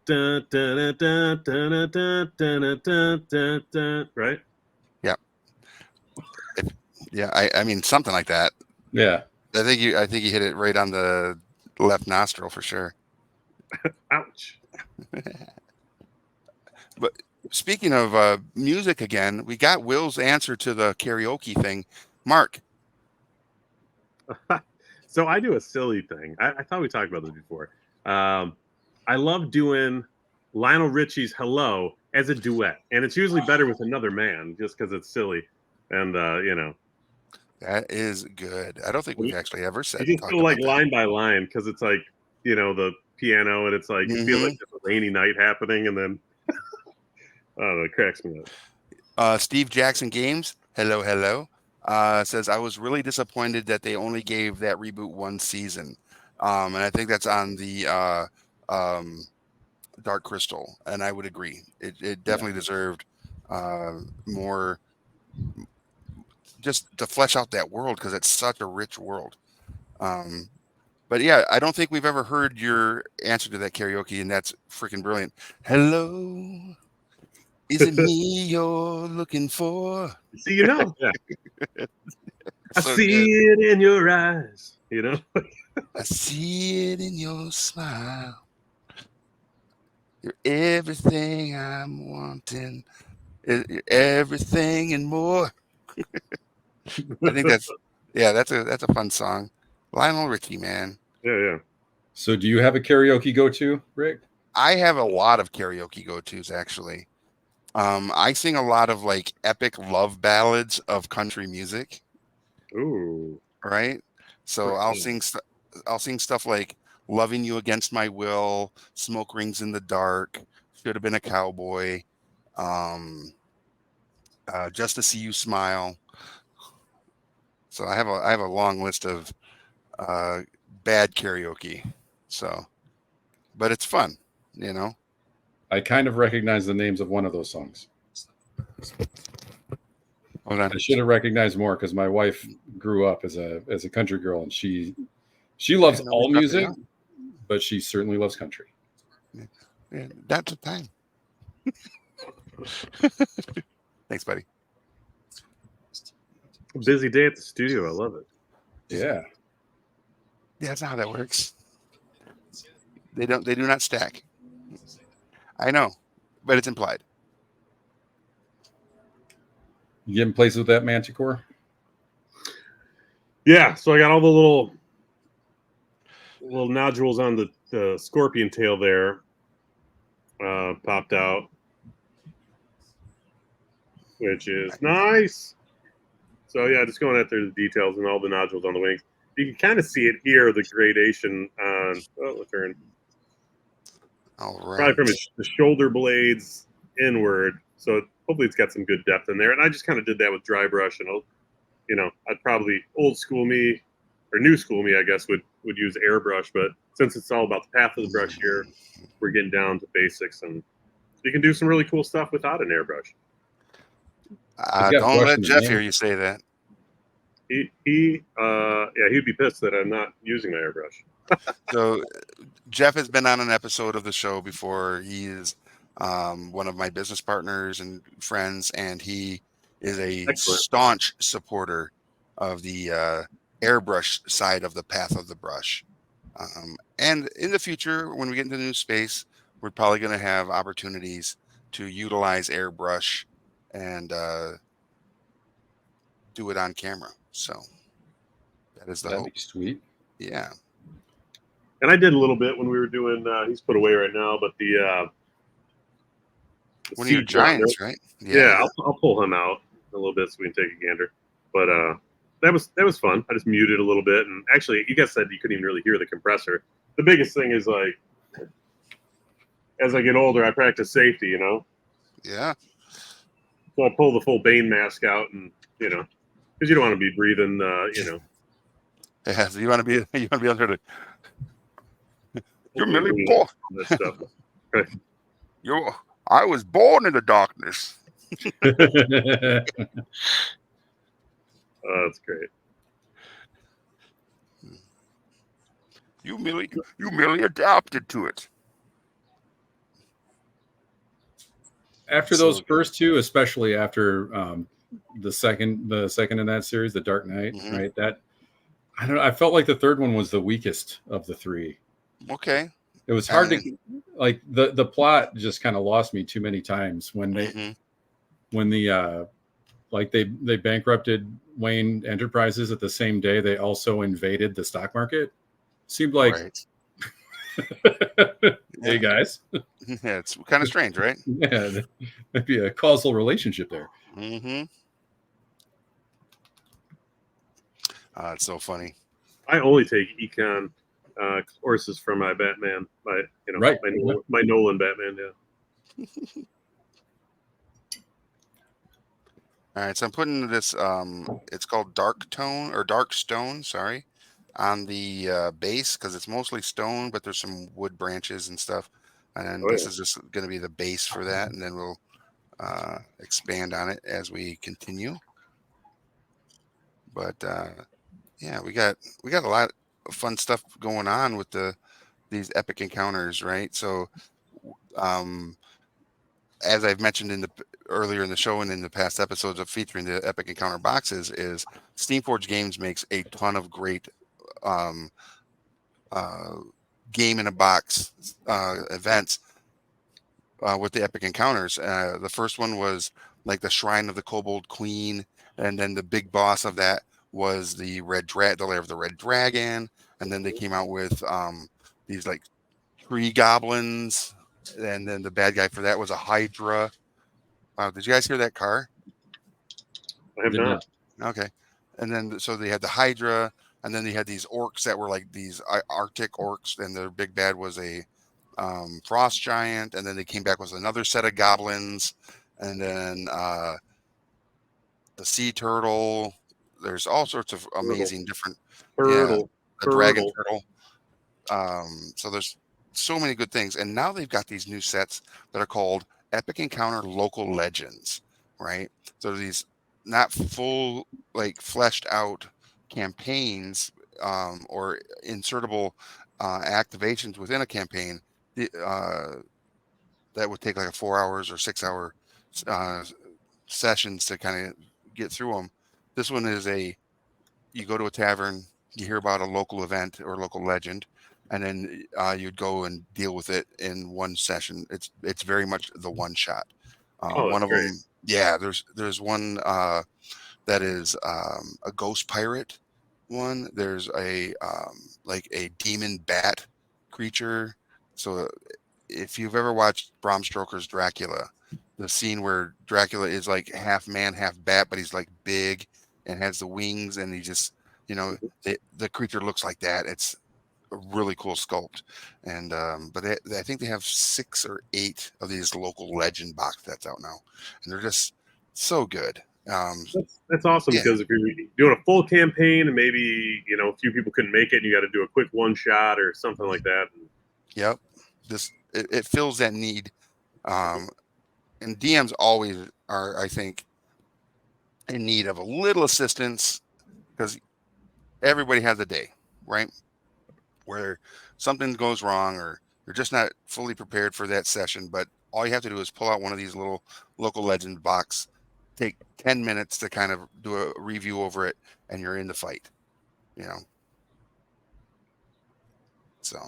dun dun dun dun dun dun dun dun, right? Yeah, I mean something like that. Yeah. I think you hit it right on the left nostril for sure. Ouch. But speaking of music again, we got Will's answer to the karaoke thing. Mark, So I do a silly thing. I thought we talked about this before. I love doing Lionel Richie's "Hello" as a duet, and it's usually better with another man, just because it's silly. And that is good. I don't think we've actually ever you just talked go like about that. line by line because it's like the piano, and it's like it feels like it's a rainy night happening, and then I don't know, it cracks me up. Steve Jackson Games, hello, says I was really disappointed that they only gave that reboot one season, and I think that's on the Dark Crystal, and I would agree. It definitely deserved more, just to flesh out that world because it's such a rich world. But yeah, I don't think we've ever heard your answer to that karaoke, and that's freaking brilliant. Hello, is it me you're looking for? See, yeah. I So see good. it in your eyes. I see it in your smile. You're everything I'm wanting. You're everything and more. I think that's a fun song. Lionel Richie, man. Yeah. So do you have a karaoke go-to, Rick? I have a lot of karaoke go-tos actually. I sing a lot of like epic love ballads of country music, Ooh. right? So I'll sing stuff like "Loving You Against My Will," "Smoke Rings in the Dark," "Should Have Been a Cowboy." Just to See You Smile. So I have a long list of bad karaoke. So, but it's fun, you know. I kind of recognize the names of one of those songs. Hold on. I should have recognized more because my wife grew up as a country girl, and she loves Yeah, nobody all got music, that. but she certainly loves country. Yeah, that's the time. Thanks, buddy. Busy day at the studio. I love it. Yeah. Yeah, that's not how that works. They do not stack. I know, but it's implied. You getting places with that Manticore? Yeah, so I got all the little nodules on the scorpion tail there. Popped out, which is nice. So yeah, just going after the details and all the nodules on the wings. You can kind of see it here, the gradation on. Oh, turn. All Probably right. from the shoulder blades inward. So hopefully it's got some good depth in there. And I just kind of did that with dry brush, and I'd probably old school me or new school me, I guess, would use airbrush. But since it's all about the path of the brush here, we're getting down to basics, and you can do some really cool stuff without an airbrush. He's got Don't brush let in the Jeff name. hear you say that. He'd be pissed that I'm not using my airbrush. So Jeff has been on an episode of the show before. He is one of my business partners and friends, and he is a Excellent. staunch supporter of the airbrush side of the path of the brush. And in the future, when we get into the new space, we're probably going to have opportunities to utilize airbrush and do it on camera. So that is the That'd hope. be sweet. Yeah. And I did a little bit when we were doing. He's put away right now, but the One of your Sea Drop, giants, right? Yeah, I'll pull him out a little bit so we can take a gander. But that was fun. I just muted a little bit, and actually, you guys said you couldn't even really hear the compressor. The biggest thing is like, as I get older, I practice safety. Yeah. So I pull the full Bane mask out, and because you don't want to be breathing, Yeah. So you want to be able to. You're Millie breathing Boy. that stuff. I was born in the darkness. That's great. You merely adapted to it. After those first two, especially after the second in that series, The Dark Knight, right? That I don't know. I felt like the third one was the weakest of the three. Okay. It was hard to like the plot just kind of lost me too many times when they bankrupted Wayne Enterprises at the same day they also invaded the stock market. Seemed like hey guys. Yeah, it's kind of strange, right? Yeah, that'd be a causal relationship there. It's so funny. I only take econ courses from my Batman, my Nolan Batman. Yeah. All right, so I'm putting this. It's called Dark Tone or Dark Stone. Sorry, on the base because it's mostly stone, but there's some wood branches and stuff. And this is just going to be the base for that, and then we'll expand on it as we continue. But yeah, we got a lot of fun stuff going on with these epic encounters, right? So, as I've mentioned earlier in the show and in the past episodes of featuring the epic encounter boxes, is Steamforge Games makes a ton of great game in a box events with the epic encounters. The first one was like the Shrine of the Kobold Queen, and then the big boss of that was the the Lair of the Red Dragon, and then they came out with these like tree goblins, and then the bad guy for that was a Hydra. Wow, did you guys hear that car? I have not. Okay, and then so they had the Hydra, and then they had these orcs that were like these Arctic orcs, and their big bad was a frost giant, and then they came back with another set of goblins, and then the sea turtle. There's all sorts of amazing different Turtle. the dragon Turtle. turtle. So there's so many good things, and now they've got these new sets that are called Epic Encounter Local Legends, right? So these not full like fleshed out campaigns or insertable activations within a campaign that would take like a 4 hours or 6 hour uh, sessions to kind of get through them. This one is you go to a tavern, you hear about a local event or local legend, and then you'd go and deal with it in one session. It's very much the one shot. Oh, One that's of great. them, there's one that is a ghost pirate one. There's a like a demon bat creature. So if you've ever watched Bram Stoker's Dracula, the scene where Dracula is like half man, half bat, but he's like big and has the wings, and he just, the creature looks like that. It's a really cool sculpt, and but I think they have 6 or 8 of these local legend box sets out now, and they're just so good. That's awesome Yeah. because if you're doing a full campaign and maybe a few people couldn't make it and you got to do a quick one shot or something like that. Yep, it fills that need, and DMs always are, I think, in need of a little assistance because everybody has a day, right, where something goes wrong or you're just not fully prepared for that session. But all you have to do is pull out one of these little local legend box, take 10 minutes to kind of do a review over it, and you're in the fight, So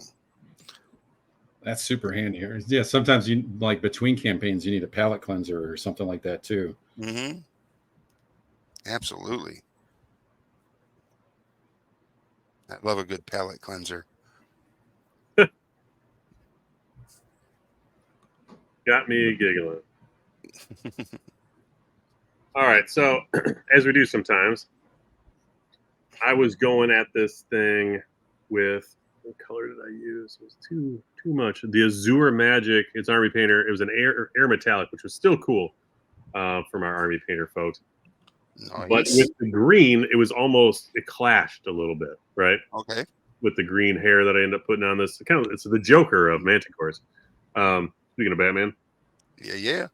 That's super handy here. Yeah, sometimes you like between campaigns you need a palate cleanser or something like that too. Absolutely. I love a good palate cleanser. Got me giggling. All right, so as we do sometimes, I was going at this thing with, what color did I use? It was too much. The Azure Magic, it's Army Painter. It was an air metallic, which was still cool from our Army Painter folks. Nice. But with the green, it clashed a little bit, right? Okay. With the green hair that I end up putting on this, it's the Joker of Manticores. Speaking of Batman. Yeah.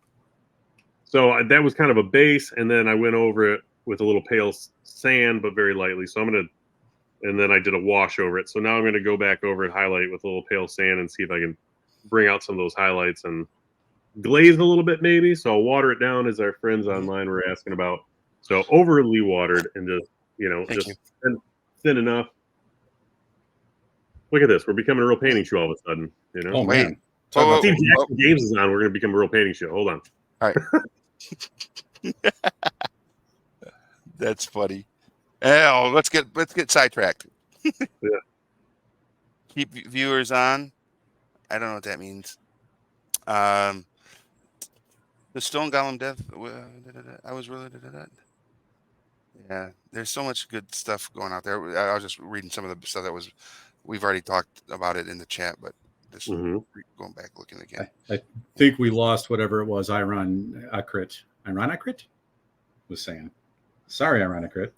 So that was kind of a base, and then I went over it with a little pale sand, but very lightly. So and then I did a wash over it. So now I'm gonna go back over and highlight with a little pale sand and see if I can bring out some of those highlights and glaze a little bit maybe. So I'll water it down, as our friends online were asking about. So overly watered and just thin enough. Look at this. We're becoming a real painting show all of a sudden. Oh Wait. man. Talk about Steve Jackson Games is on. We're going to become a real painting show. Hold on. All right. That's funny. Oh, let's get sidetracked. Yeah. Keep viewers on. I don't know what that means. The Stone Golem Death. I was really. Yeah, there's so much good stuff going out there. I was just reading some of the stuff that we've already talked about it in the chat, but just going back looking again. I think we lost whatever it was. Iron Akrit was saying. Sorry, Iron Akrit.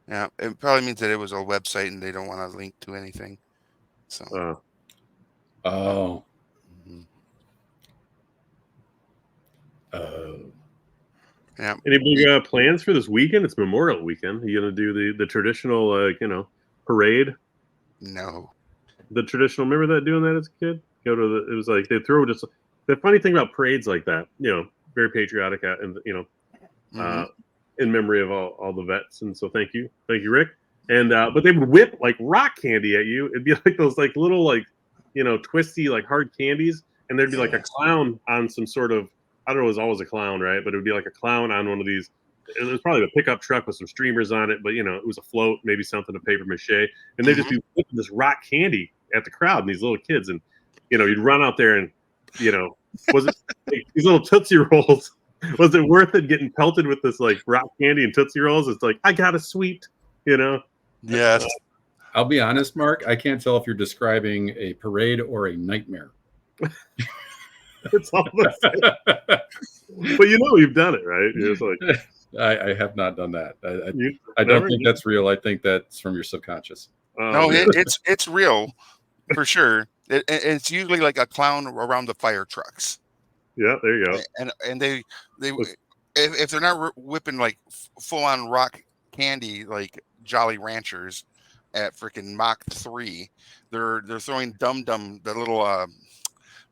Yeah, it probably means that it was a website and they don't want to link to anything. So. Oh. Yeah. Any big plans for this weekend? It's Memorial Weekend. Are you gonna do the traditional parade? No. The traditional. Remember that doing that as a kid? It was like they throw just the funny thing about parades like that. Very patriotic and in memory of all the vets. And so thank you, Rick. And but they would whip like rock candy at you. It'd be like those like little twisty like hard candies, and there'd be like a clown on some sort of. I don't know, it was always a clown, right? But it would be like a clown on one of these. It was probably a pickup truck with some streamers on it, but it was a float, maybe something of paper mache, and they'd just be whipping this rock candy at the crowd and these little kids, and you'd run out there and was it these little Tootsie Rolls? Was it worth it getting pelted with this like rock candy and Tootsie Rolls? It's like I got a sweet, Yes. I'll be honest, Mark. I can't tell if you're describing a parade or a nightmare. It's all the same. But you've done it, right? You're just like, I have not done that. you I don't never think did? that's real. I think that's from your subconscious. No, man. it's real for sure. It's usually like a clown around the fire trucks, Yeah, there you go. and they if they're not whipping like full on rock candy like Jolly Ranchers at freaking Mach 3, they're throwing Dum Dum, the little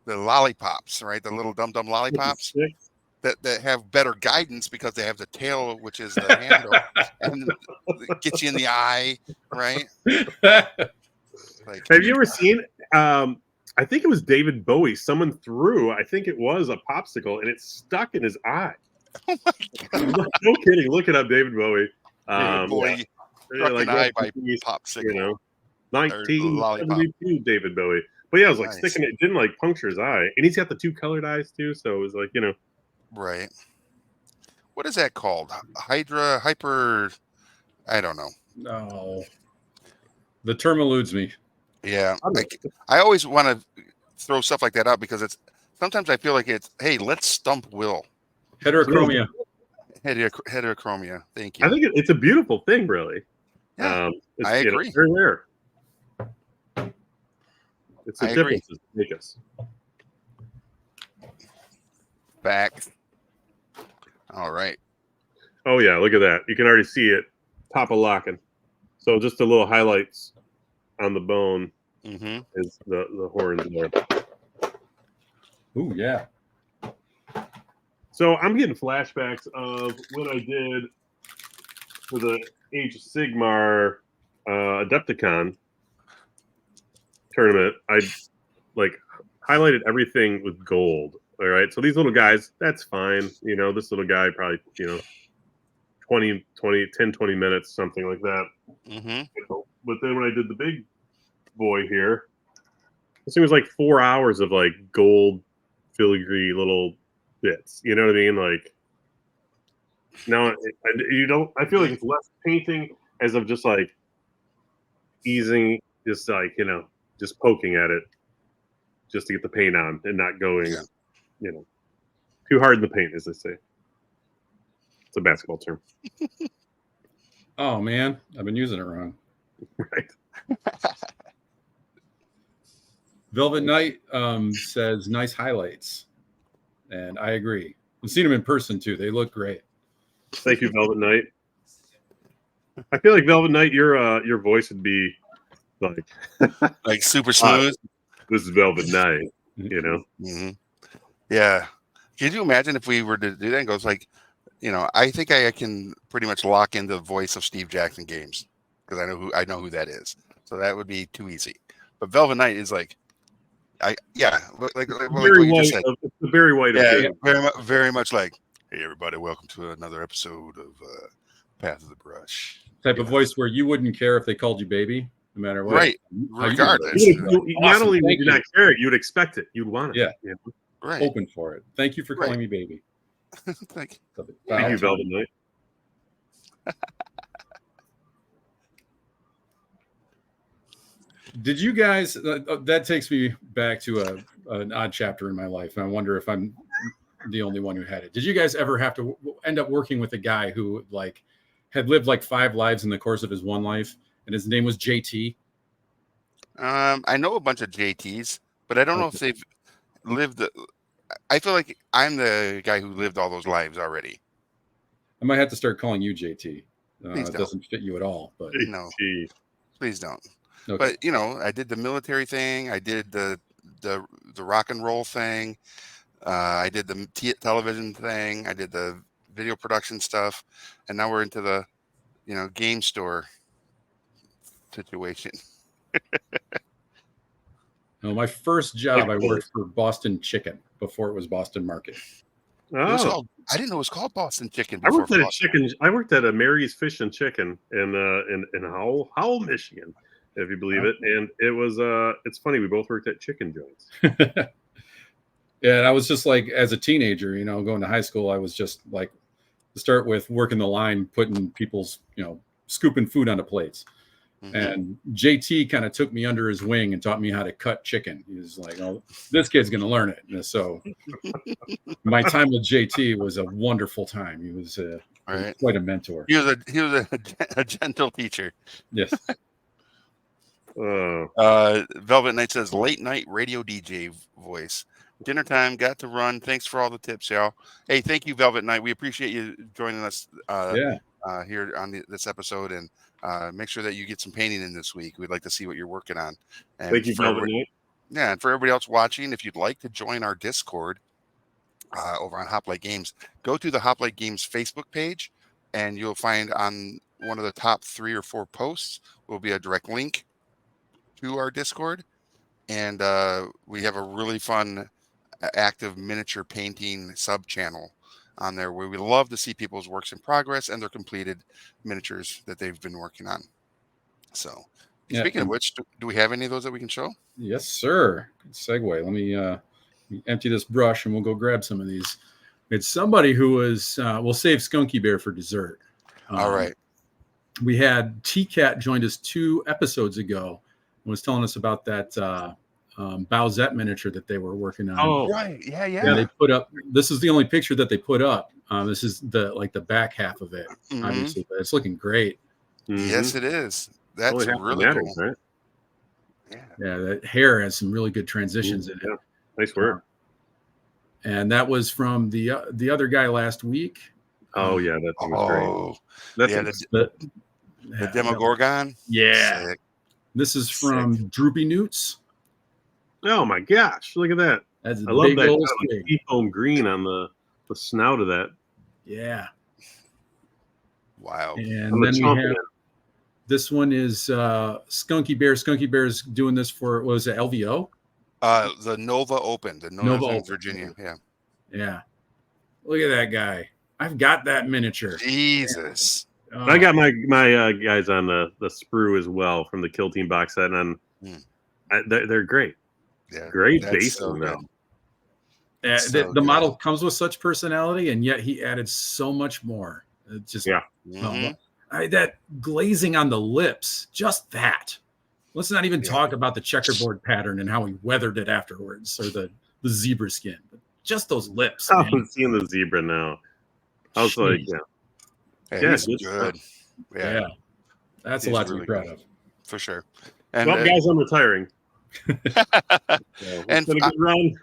the lollipops, right? The little Dum Dum lollipops Stick. that have better guidance because they have the tail, which is the handle, and get you in the eye, right? Like, Have you ever seen? I think it was David Bowie. Someone threw. I think it was a popsicle, and it stuck in his eye. oh my God, No kidding. Look it up, David Bowie. boy, struck an eye by popsicle. you know, lollipop. 1972 David Bowie. But yeah, it was like Nice. sticking. It didn't like puncture his eye, and he's got the two colored eyes too. So it was like Right. What is that called? Hyper. I don't know. No, the term eludes me. Yeah, I always want to throw stuff like that out because it's sometimes I feel like it's, hey, let's stump Will. Heterochromia. Heterochromia. Thank you. I think it's a beautiful thing, really. Yeah, It's, I agree. very rare. It's the I agree. differences that make us. Back. All right. Oh yeah, look at that. You can already see it top of locking. So just a little highlights on the bone Mm-hmm. is the horns there. Ooh, yeah. So I'm getting flashbacks of what I did for the Age of Sigmar Adepticon tournament. I like highlighted everything with gold. All right. So these little guys, that's fine. This little guy probably, 10, 20 minutes, something like that. Mm-hmm. But then when I did the big boy here, this thing was like 4 hours of like gold filigree little bits. You know what I mean? Like now I feel like it's less painting as of just like easing, just like, just poking at it just to get the paint on and not going, too hard in the paint, as they say. It's a basketball term. Oh man, I've been using it wrong. Right. Velvet Knight says nice highlights, and I agree. I've seen them in person too. They look great. Thank you, Velvet Knight. I feel like Velvet Knight, your voice would be Like super smooth. This is Velvet Knight, Mm-hmm. Yeah. Could you imagine if we were to do that and goes like, I think I can pretty much lock in the voice of Steve Jackson Games because I know who that is. So that would be too easy. But Velvet Knight is like, like what Very you white. just said. It's the very white. Yeah, Of very much like, hey everybody, welcome to another episode of Path of the Brush. Type of voice where you wouldn't care if they called you baby, no matter what. Right. How you Regardless. You not Awesome. only would Thank you you. not care it, you'd expect it. You'd want it. Yeah. Right. Open for it. Thank you for Right. calling me baby. Like, Thank you, Velvet Knight. Did you guys? That takes me back to an odd chapter in my life, and I wonder if I'm the only one who had it. Did you guys ever have to end up working with a guy who had lived like 5 lives in the course of his one life, and his name was JT? I know a bunch of JTs, but I don't know if they've lived. I feel like I'm the guy who lived all those lives already. I might have to start calling you JT. Please It don't. doesn't fit you at all, but No. Gee. Please don't. okay. But I did the military thing. I did the rock and roll thing. I did the television thing. I did the video production stuff, and now we're into the game store situation. No, my first job, I worked for Boston Chicken before it was Boston Market. It was Oh, called, I didn't know it was called Boston Chicken. I Before worked at a Boston. chicken. I worked at a Mary's Fish and Chicken in Howell, Michigan, if you believe it. And it was it's funny. We both worked at chicken joints. Yeah, and I was just like, as a teenager, going to high school, I was just like, to start with working the line, putting people's, scooping food onto plates. Mhm. And JT kind of took me under his wing and taught me how to cut chicken. He was like, "Oh, this kid's going to learn it." And so my time with JT was a wonderful time. He was Right. quite a mentor. He was a gentle teacher. Yes. Velvet Knight says late night radio DJ voice. Dinner time, got to run. Thanks for all the tips, y'all. Hey, thank you, Velvet Knight. We appreciate you joining us Yeah. here on this episode, and make sure that you get some painting in this week. We'd like to see what you're working on. And Thank you, Velvet Knight. yeah, and for everybody else watching, if you'd like to join our Discord over on Hoplite Games, go to the Hoplite Games Facebook page, and you'll find on one of the top 3 or 4 posts will be a direct link to our Discord, and we have a really fun active miniature painting sub channel on there where we love to see people's works in progress and their completed miniatures that they've been working on. So Yeah, speaking of which, do we have any of those that we can show? Yes, sir. Good segue. Let me empty this brush and we'll go grab some of these. It's somebody who was, we'll save Skunky Bear for dessert. All right. We had T-Cat joined us 2 episodes ago and was telling us about that Bowsette miniature that they were working on. Oh, Right. Yeah. And they put up, this is the only picture that they put up. This is the back half of it. Mhm. Obviously, but it's looking great. Yes, it is. That's Only half the really matters, cool. right? Yeah. Yeah, that hair has some really good transitions in it. Yeah. Nice work. And that was from the other guy last week. Oh yeah, that thing was great. Oh, That's yeah, the Demogorgon. Yeah. Sick. This is from Droopy Newts. oh my gosh, look at that. That's a I love big that old kind of squig. seafoam green on the snout of that. Yeah. Wow. And On the then we chomp have end. this one is Skunky Bear. Skunky Bear's doing this for, what was it, LVO? The Nova Open, the Nova Northern Open. Virginia. Yeah. Yeah. Look at that guy. I've got that miniature. Jesus. Oh, I got my guys on the sprue as well from the Kill Team box set, and they're great. Yeah. Great That's basing so though. good. the so good. model comes with such personality, and yet he added so much more. It just Yeah. Mhm. that glazing on the lips, just that. Let's not even Yeah. talk about the checkerboard pattern and how he weathered it afterwards, or the zebra skin. But just those lips. man. I'm seeing the zebra now. I was like, Jeez. yeah, Yeah, he's good good. Yeah. Yeah, That's He's a lot to really be proud good. of. for sure. And well, guys, I'm retiring. So And it's been a good run.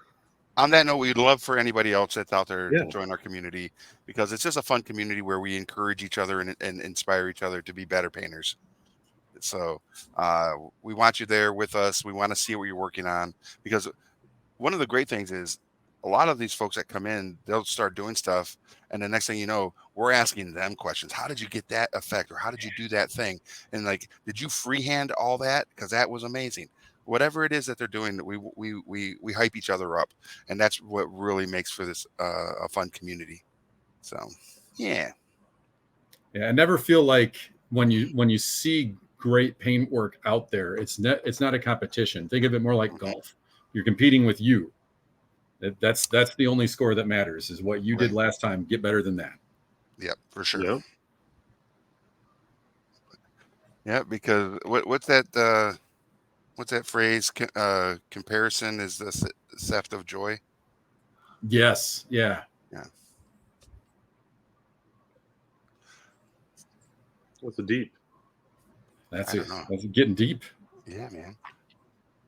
on that note, we'd love for anybody else that's out there Yeah. to join our community, because it's just a fun community where we encourage each other and inspire each other to be better painters. So we want you there with us. We want to see what you're working on, because one of the great things is a lot of these folks that come in, they'll start doing stuff, and the next thing you know, we're asking them questions. How did you get that effect, or how did you do that thing? And like, did you freehand all that? Because that was amazing. Whatever it is that they're doing, we hype each other up, and that's what really makes for this a fun community. So yeah. Yeah, I never feel like when you see great paint work out there, it's not a competition. Think of it more like golf. You're competing with you. That's the only score that matters, is what you did last time. Get better than that. Yep, for sure. Yep. Yeah, because what's that phrase? Comparison is the theft of joy. Yes. Yeah. What's the deep? That's I it. don't know. That's getting deep. Yeah, man.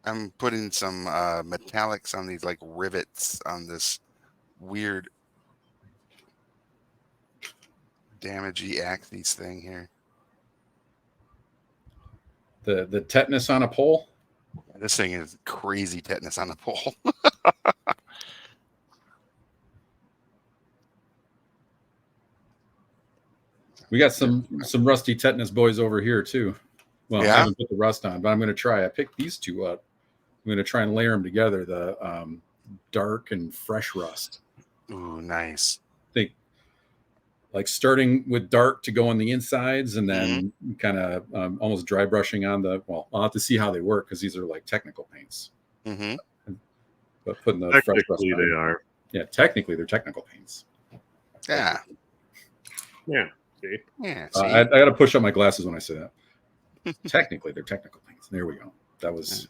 I'm putting some metallics on these like rivets on this weird damagey axes thing here. The tetanus on a pole. This thing is crazy tetanus on the pole. We got some rusty tetanus boys over here too. Well, Yeah? I haven't put the rust on, but I'm going to try. I picked these 2 up. I'm going to try and layer them together. The dark and fresh rust. Ooh, nice. I think like starting with dark to go on the insides, and then kind of almost dry brushing on the. Well, I'll have to see how they work, because these are like technical paints. Mm-hmm. But putting the fresh rust Technically, on. they are. Yeah, technically they're technical paints. Yeah. Yeah. See? Yeah. I got to push up my glasses when I say that. Technically, they're technical things. There we go. That was.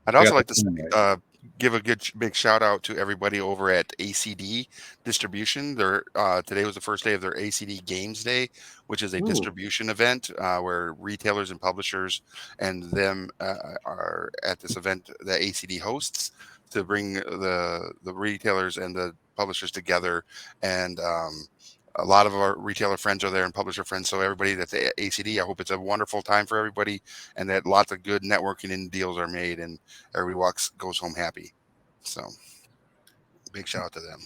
I'd I also got like the to point right. give a big shout out to everybody over at ACD Distribution. Their today was the first day of their ACD Games Day, which is a Ooh. distribution event where retailers and publishers and them are at this event that ACD hosts to bring the retailers and the publishers together. And a lot of our retailer friends are there and publisher friends. So everybody that's at ACD, I hope it's a wonderful time for everybody and that lots of good networking and deals are made and everybody goes home happy. So big shout out to them.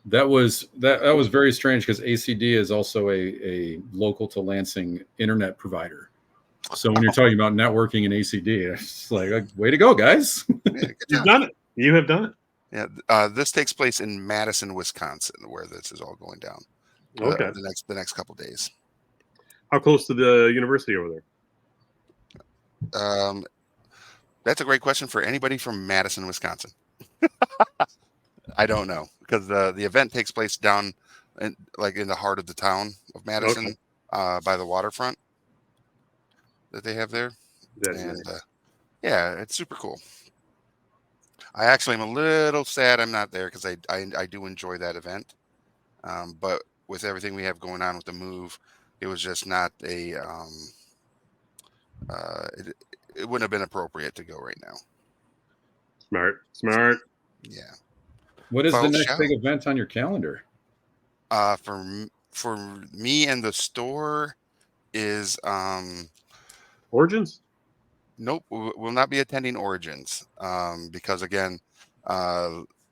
That was very strange because ACD is also a local to Lansing internet provider. So when you're talking about networking and ACD, it's like way to go, guys. Yeah, good You've job. done it. You have done it. Yeah, this takes place in Madison, Wisconsin, where this is all going down. Okay. The next couple days. How close to the university over there? That's a great question for anybody from Madison, Wisconsin. I don't know because the event takes place down in the heart of the town of Madison, by the waterfront that they have there. That's And nice. yeah, it's super cool. I actually am a little sad I'm not there because I do enjoy that event. But with everything we have going on with the move, it was just not it wouldn't have been appropriate to go right now. Smart. Yeah. What is the Folks, next yeah. big event on your calendar? For me and the store is Origins? nope, we'll not be attending Origins because again,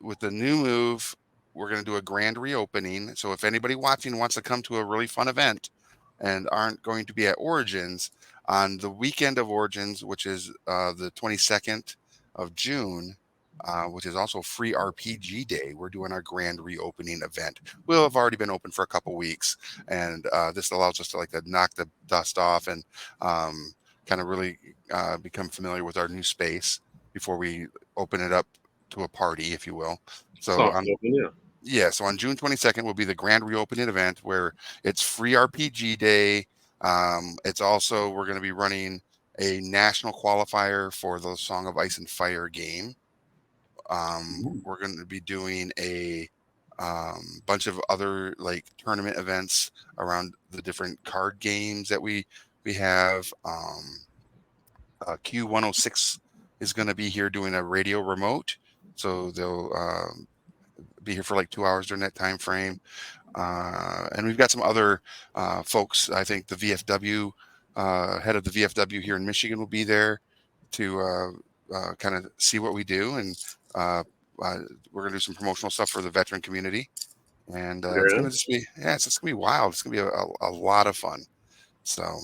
with the new move, we're going to do a grand reopening. So if anybody watching wants to come to a really fun event and aren't going to be at Origins on the weekend of Origins, which is the 22nd of June, which is also Free RPG Day, we're doing our grand reopening event. We'll have already been open for a couple weeks, and this allows us to knock the dust off and kind of really become familiar with our new space before we open it up to a party, if you will. So Soft open, yeah. yeah, so on June 22nd will be the grand reopening event where it's Free RPG Day. It's also, we're going to be running a national qualifier for the Song of Ice and Fire game. We're going to be doing a bunch of other tournament events around the different card games that we have. Q106 is going to be here doing a radio remote, so they'll be here for 2 hours during that time frame. And we've got some other folks. I think the VFW head of the VFW here in Michigan will be there to kind of see what we do, and we're gonna do some promotional stuff for the veteran community. And it's gonna just be it's just gonna be wild. It's gonna be a lot of fun. So,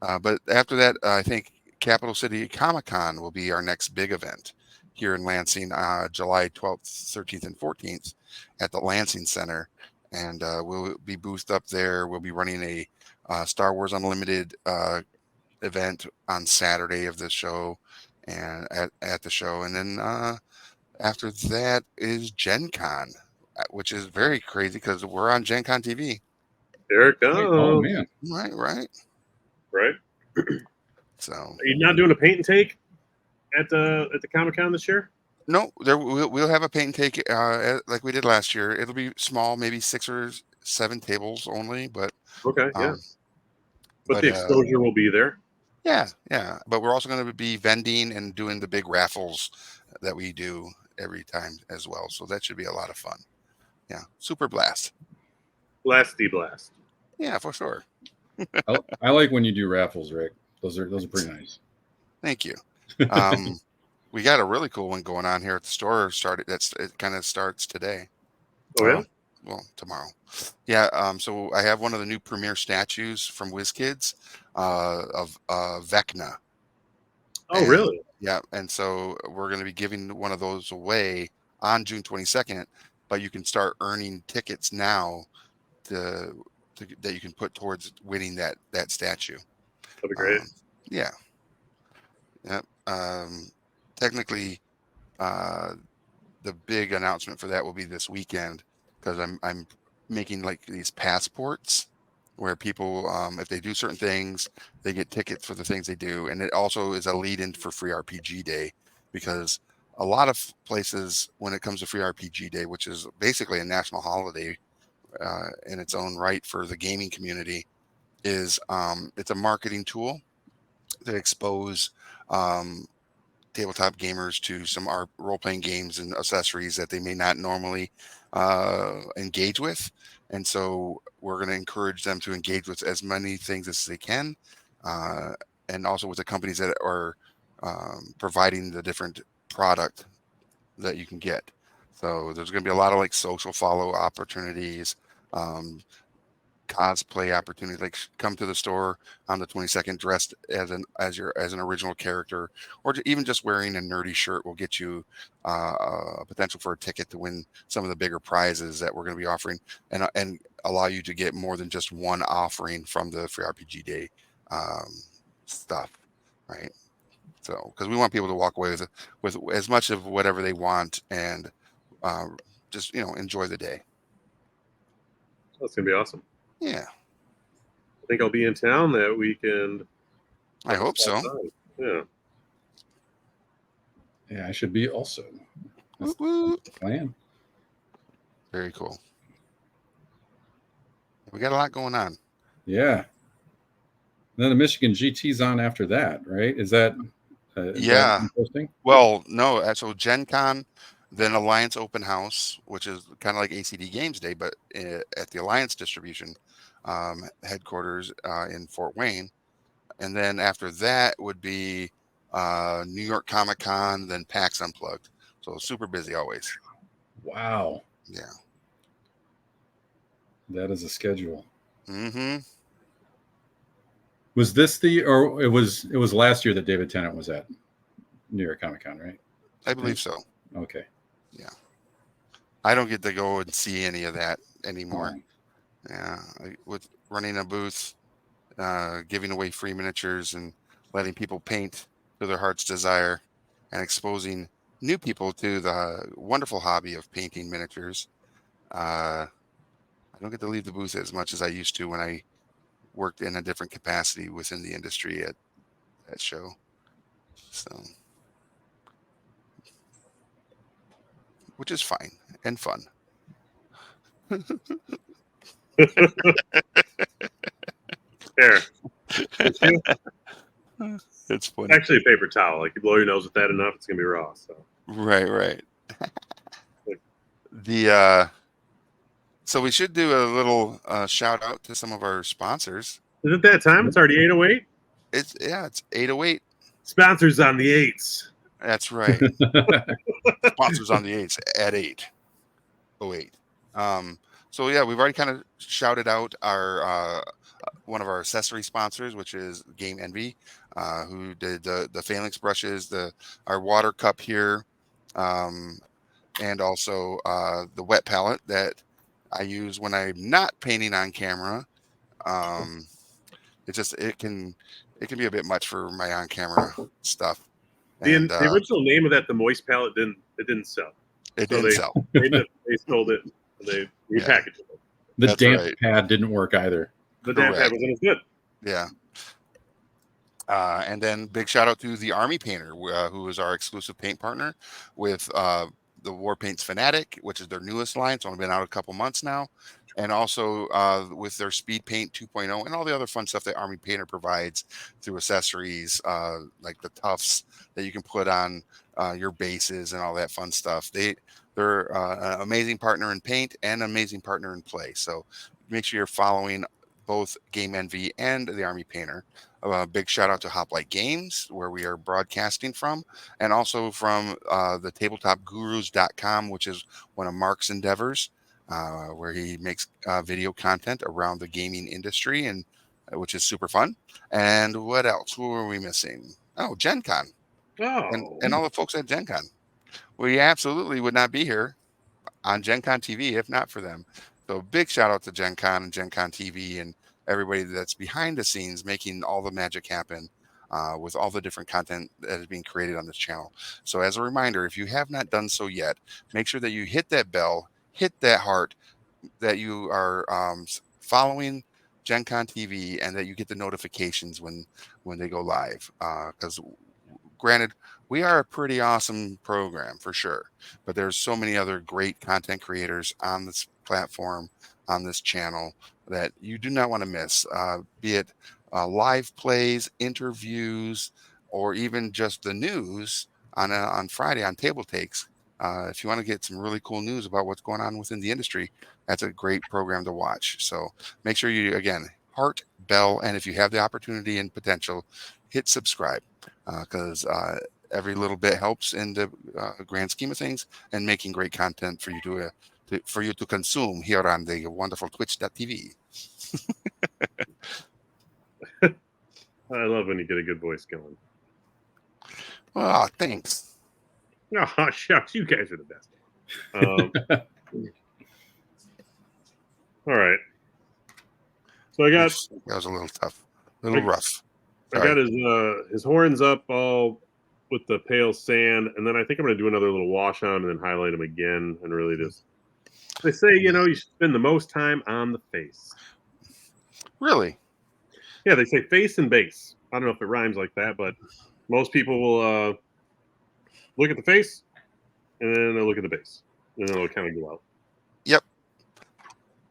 but after that, I think Capital City Comic Con will be our next big event here in Lansing, July 12th, 13th, and 14th at the Lansing Center. And we'll be boothed up there. We'll be running a Star Wars Unlimited event on Saturday of the show and at the show. And then after that is Gen Con, which is very crazy because we're on Gen Con TV. There it goes. Oh, man. Right. So are you not doing a paint and take at the Comic Con this year? No, we'll have a paint and take like we did last year. It'll be small, maybe 6 or 7 tables only, but okay, yeah. But the exposure will be there. Yeah. But we're also going to be vending and doing the big raffles that we do every time as well. So that should be a lot of fun. Yeah, super blast. Blasty blast. Yeah, for sure. I like when you do raffles, Rick. Those are pretty nice. Thank you. We got a really cool one going on here at the store. It kind of starts today. Oh yeah. Well, tomorrow. Yeah. So I have one of the new premier statues from WizKids of Vecna. Oh, really? Yeah. And so we're going to be giving one of those away on June 22nd, but you can start earning tickets now that you can put towards winning that statue. That'd be great. Yeah. Technically, the big announcement for that will be this weekend because I'm making these passports where people, if they do certain things, they get tickets for the things they do. And it also is a lead in for Free RPG Day, because a lot of places, when it comes to Free RPG Day, which is basically a national holiday in its own right for the gaming community, is it's a marketing tool to expose tabletop gamers to some role-playing games and accessories that they may not normally engage with. And so we're going to encourage them to engage with as many things as they can, uh, and also with the companies that are providing the different product that you can get. So there's going to be a lot of like social follow opportunities, um, cosplay opportunities, like come to the store on the 22nd dressed as an original character, or even just wearing a nerdy shirt will get you a potential for a ticket to win some of the bigger prizes that we're going to be offering, and allow you to get more than just one offering from the Free RPG Day stuff, right? So because we want people to walk away with as much of whatever they want, and uh, just enjoy the day. That's gonna be awesome. Yeah, I think I'll be in town that weekend. I hope so. Yeah. Yeah, I should be also. That's Woo woo. the plan. Very cool. We got a lot going on. Yeah. Then the Michigan GT's on after that, right? Is that Yeah. interesting? Well, no, so Gen Con, then Alliance Open House, which is kind of like ACD Games Day, but at the Alliance Distribution headquarters in Fort Wayne. And then after that would be New York Comic Con, then PAX Unplugged. So super busy always. Wow, Yeah. that is a schedule. Mm-hmm. Was this or it was last year that David Tennant was at New York Comic Con, right? I believe so. Okay. I don't get to go and see any of that anymore. Oh, Yeah, with running a booth, giving away free miniatures, and letting people paint to their heart's desire, and exposing new people to the wonderful hobby of painting miniatures. I don't get to leave the booth as much as I used to when I worked in a different capacity within the industry at that show. So, which is fine and fun. There. It's funny. Actually, a paper towel. Like you blow your nose with that enough, it's gonna be raw. So Right. The so we should do a little shout out to some of our sponsors. is it that time? It's already 8:08. It's 8:08. Sponsors on the 8s. That's right. Sponsors on the 8s at 8:08. So yeah, we've already kind of shouted out our one of our accessory sponsors, which is Game Envy, who did the Phalanx brushes, our water cup here, and also the wet palette that I use when I'm not painting on camera. It can be a bit much for my on camera stuff. And, The original name of that, the Moist palette, didn't sell. it so didn't sell. They sold it. And they repackaged it. the That's damp right. pad didn't work either. The damn pad Correct. wasn't as good. Yeah. And then big shout out to the Army Painter, who is our exclusive paint partner with the War Paints Fanatic, which is their newest line. It's only been out a couple months now. And also with their Speed Paint 2.0 and all the other fun stuff that Army Painter provides through accessories, like the tufts that you can put on your bases and all that fun stuff. They're an amazing partner in paint and an amazing partner in play. So make sure you're following both Game Envy and the Army Painter. Big shout out to Hoplite Games, where we are broadcasting from, and also from the tabletopgurus.com, which is one of Mark's endeavors, where he makes video content around the gaming industry, and which is super fun. And what else? Who are we missing? Oh, Gen Con. Oh. And all the folks at Gen Con. We absolutely would not be here on Gen Con TV if not for them. So big shout out to Gen Con and Gen Con TV and everybody that's behind the scenes making all the magic happen with all the different content that is being created on this channel. So as a reminder, if you have not done so yet, make sure that you hit that bell, hit that heart, that you are following Gen Con TV and that you get the notifications when they go live. Because granted, we are a pretty awesome program for sure, but there's so many other great content creators on this platform, on this channel, that you do not want to miss. Be it live plays, interviews, or even just the news on Friday on Table Takes. If you want to get some really cool news about what's going on within the industry, that's a great program to watch. So make sure you, again, heart, bell, and if you have the opportunity and potential, hit subscribe, because every little bit helps in the grand scheme of things and making great content for you to consume here on the wonderful Twitch.tv. I love when you get a good voice going. Oh, thanks. Oh, shucks, you guys are the best. All right. So I got That was a little tough, a little rough. I got his horns up all with the pale sand, and then I think I'm going to do another little wash on and then highlight him again and really just. They say you should spend the most time on the face. Really? Yeah, they say face and base. I don't know if it rhymes like that, but most people will look at the face and then they'll look at the base, and then they'll kind of go out. Yep.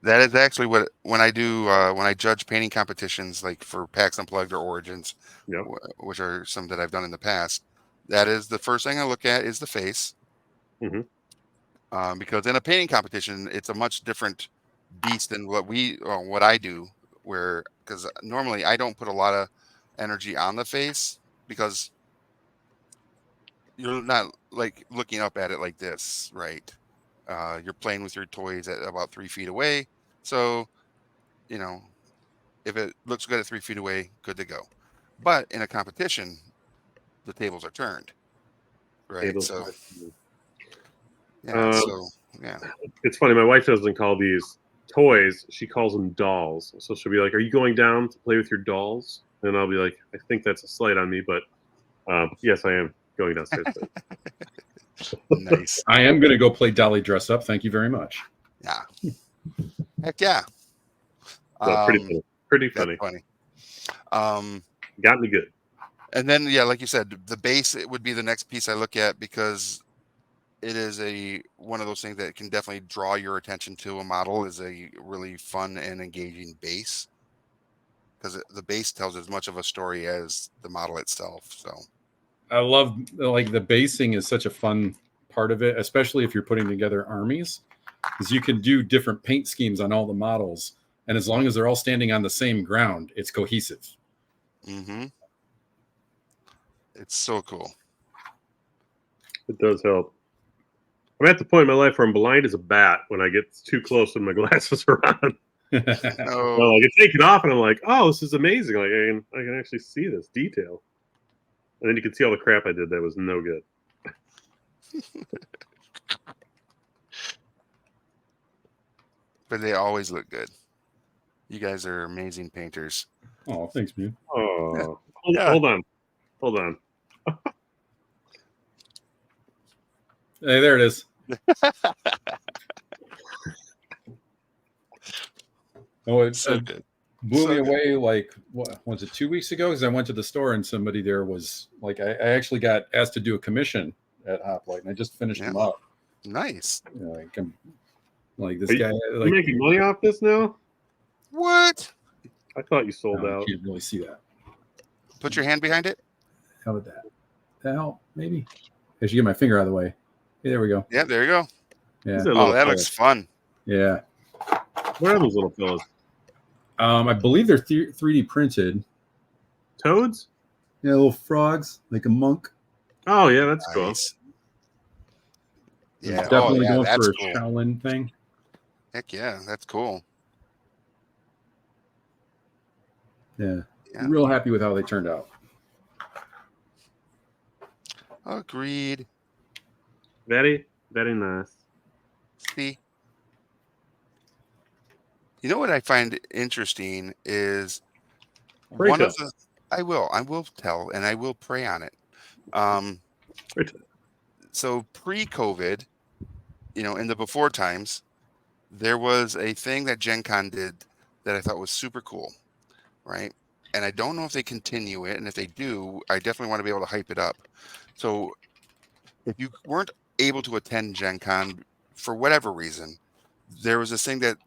That is actually when I do when I judge painting competitions, like for PAX Unplugged or Origins, Yep. which are some that I've done in the past. That is the first thing I look at is the face, because in a painting competition, it's a much different beast than what I do. Because normally I don't put a lot of energy on the face because you're not like looking up at it like this, right? You're playing with your toys at about 3 feet away. So, if it looks good at 3 feet away, good to go. But in a competition, the tables are turned, right? Yeah. It's funny. My wife doesn't call these toys; she calls them dolls. So she'll be like, "Are you going down to play with your dolls?" And I'll be like, "I think that's a slight on me, but yes, I am going downstairs." Nice. I am going to go play Dolly Dress Up. Thank you very much. Yeah. Heck yeah. Pretty funny. Got me good. And then, yeah, like you said, the base, it would be the next piece I look at because it is one of those things that can definitely draw your attention to a model, is a really fun and engaging base, because the base tells as much of a story as the model itself. So I love the basing is such a fun part of it, especially if you're putting together armies, because you can do different paint schemes on all the models, and as long as they're all standing on the same ground, it's cohesive. It's so cool. It does help. I'm at the point in my life where I'm blind as a bat when I get too close and my glasses are on. Oh, Well, I can take it off and I'm like, oh, this is amazing. Like I can actually see this detail. And then you can see all the crap I did that was no good. but they always look good. You guys are amazing painters. Oh, thanks, man. Oh, Yeah. Hold on. Hey, there it is. Oh, it So good. blew So me good. away. Like, what was it, 2 weeks ago? Because I went to the store and somebody there was like, I actually got asked to do a commission at Hoplite, and I just finished them up. Nice. Like, I'm like this Are guy. You Like, making money off this now? What? I thought you sold no, out. you can't really see that. Put your hand behind it. How did that? The hell, maybe. I should get my finger out of the way. Hey, there we go. Yeah, there you go. Yeah. These are Oh, little that fellas. looks fun. Yeah. What are those little fellas? I believe they're 3D printed. Toads? Yeah, little frogs, like a monk. Oh yeah, that's cool. Nice. He's Yeah. definitely oh, yeah, going that's for a cool. Shaolin thing. Heck yeah, that's cool. Yeah. Yeah. Real happy with how they turned out. Agreed. Very, very nice. See, you know what I find interesting is Pray one of tell. the. I will tell, and I will pray on it. Pray tell. So pre-COVID, in the before times, there was a thing that Gen Con did that I thought was super cool, right? And I don't know if they continue it, and if they do, I definitely want to be able to hype it up. So if you weren't able to attend Gen Con for whatever reason, there was this thing that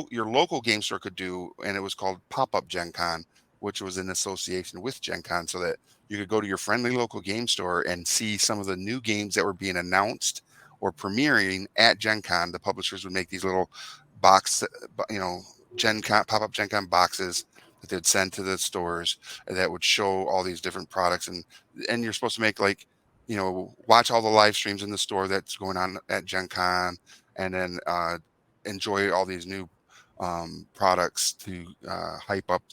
your local game store could do, and it was called Pop-Up Gen Con, which was in association with Gen Con, so that you could go to your friendly local game store and see some of the new games that were being announced or premiering at Gen Con. The publishers would make these little box, Gen Con pop-up Gen Con boxes that they'd send to the stores that would show all these different products, and you're supposed to make watch all the live streams in the store that's going on at Gen Con, and then enjoy all these new products to hype up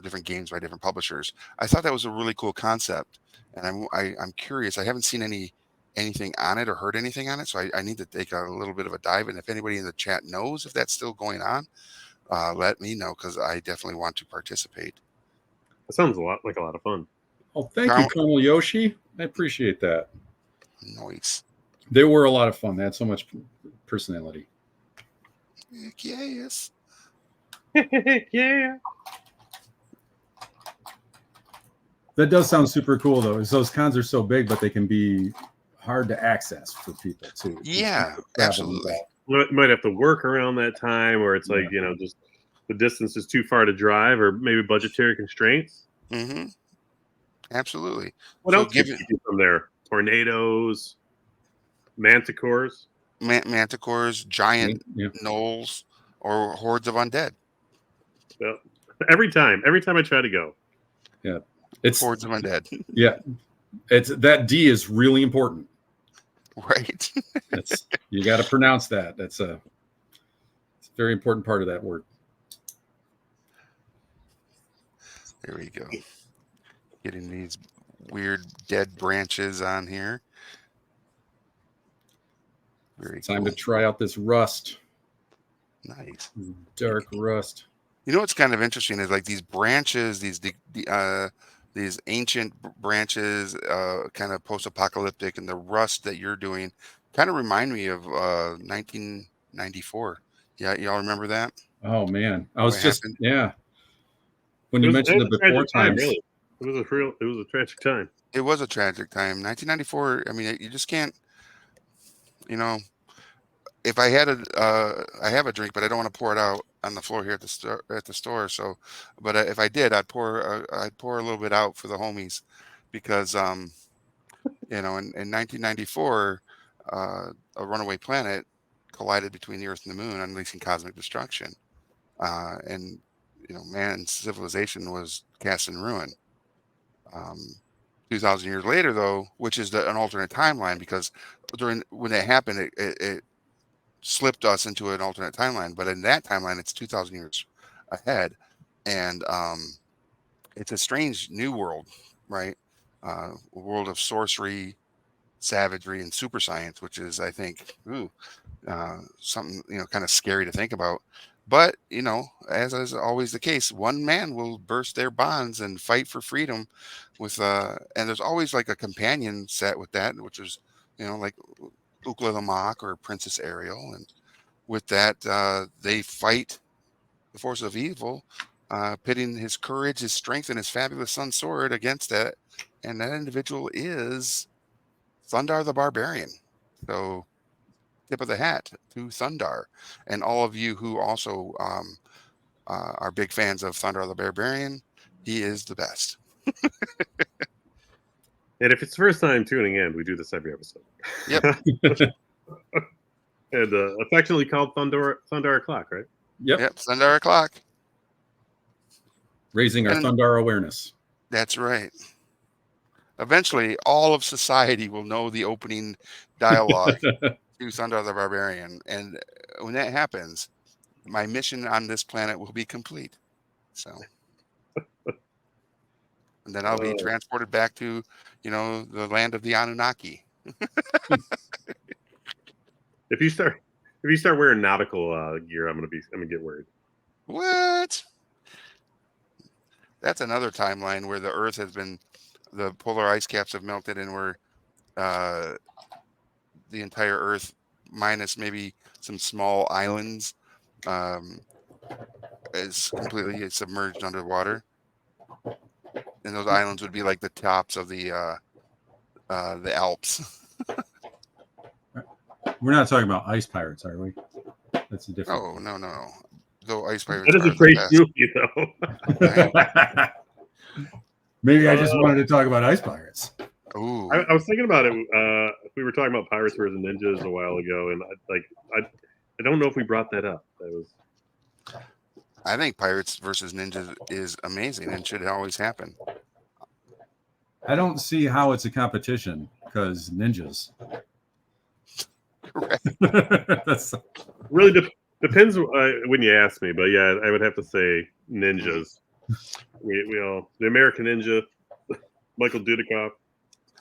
different games by different publishers. I thought that was a really cool concept, and I'm curious. I haven't seen anything on it or heard anything on it, so I need to take a little bit of a dive. And if anybody in the chat knows if that's still going on, let me know, because I definitely want to participate. That sounds like a lot of fun. Oh, thank you, Colonel Yoshi. I appreciate that. Nice. They were a lot of fun. They had so much personality. Yes. Yeah. That does sound super cool, though. Is those cons are so big, but they can be hard to access for people too. Yeah, absolutely. Might have to work around that time, or it's like just the distance is too far to drive, or maybe budgetary constraints. Mm-hmm. Absolutely. What else can you do from there? Tornadoes, manticores, manticores, giant gnolls, or hordes of undead. Yeah. Every time I try to go. Yeah. It's hordes of undead. Yeah. It's that D is really important. Right. You got to pronounce that. It's a very important part of that word. There we go. Getting these weird dead branches on here. Very Time cool. to try out this rust. Nice. Dark rust. You know what's kind of interesting is like these branches, these ancient branches, kind of post-apocalyptic, and the rust that you're doing kind of remind me of 1994. Yeah, y'all remember that? Oh man, I was just When you mentioned the before times, really. It was a tragic time. It was a tragic time. 1994. I mean, you just can't. If I had I have a drink, but I don't want to pour it out on the floor here at the store. So, but if I did, I'd pour a little bit out for the homies, because in 1994, a runaway planet collided between the Earth and the Moon, unleashing cosmic destruction, and man's civilization was cast in ruin. 2,000 years later, though, which is an alternate timeline, because when that happened, it slipped us into an alternate timeline. But in that timeline, it's 2,000 years ahead, and it's a strange new world, right? A world of sorcery, savagery, and super science, which is, I think, something kind of scary to think about. But as is always the case, one man will burst their bonds and fight for freedom with and there's always like a companion set with that, which is like Ukla the Mock or Princess Ariel, and with that they fight the forces of evil, pitting his courage, his strength, and his fabulous sun sword against that, and that individual is Thundar the Barbarian. So tip of the hat to Thundar, and all of you who also are big fans of Thundar the Barbarian. He is the best. And if it's the first time tuning in, we do this every episode. Yep. And affectionately called Thundar O'Clock, right? Yep. Thundar O'Clock. Raising our Thundar awareness. That's right. Eventually, all of society will know the opening dialogue to Thundar the Barbarian, and when that happens, my mission on this planet will be complete. So, and then I'll be transported back to, the land of the Anunnaki. If you start wearing nautical gear, I'm gonna get worried. What? That's another timeline where the Earth has been, the polar ice caps have melted, and we're the entire Earth minus maybe some small islands is completely submerged underwater, and those islands would be like the tops of the Alps. We're not talking about ice pirates, are we? That's a different. Oh no. Though Ice Pirates That is are a the great best. movie, though. Maybe I just wanted to talk about ice pirates. Ooh, I was thinking about it. We were talking about Pirates vs. Ninjas a while ago, and I don't know if we brought that up. That was I think Pirates versus Ninjas is amazing and should always happen. I don't see how it's a competition because ninjas. Correct. That's really depends when you ask me, but yeah, I would have to say ninjas. We all the American Ninja, Michael Dudikoff.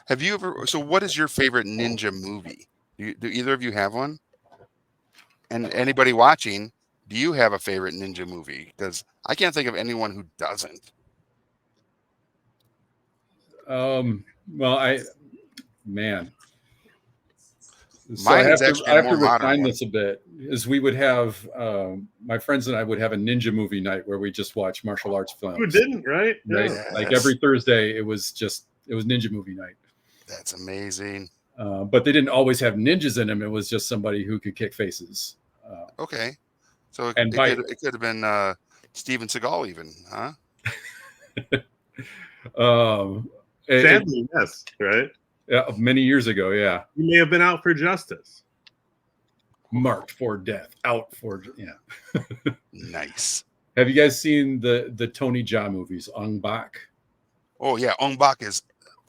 Have you ever? So, what is your favorite ninja movie? Do either of you have one? And anybody watching, do you have a favorite ninja movie? Because I can't think of anyone who doesn't. well, man. So Mine is actually a I have more to modern refine one. this a bit. Is we would have my friends and I would have a ninja movie night where we just watch martial arts films. Who didn't, right? Right? Yeah. Like Yes. every Thursday, it was ninja movie night. That's amazing. But they didn't always have ninjas in them. It was just somebody who could kick faces. Okay, so And it could have been Steven Seagal, even, huh? Sadly, yes, right? Many years ago, yeah. You may have been out for justice. Marked for death, out for Nice. Have you guys seen the Tony Jaa movies, Ong Bak? Oh yeah, Ong Bak is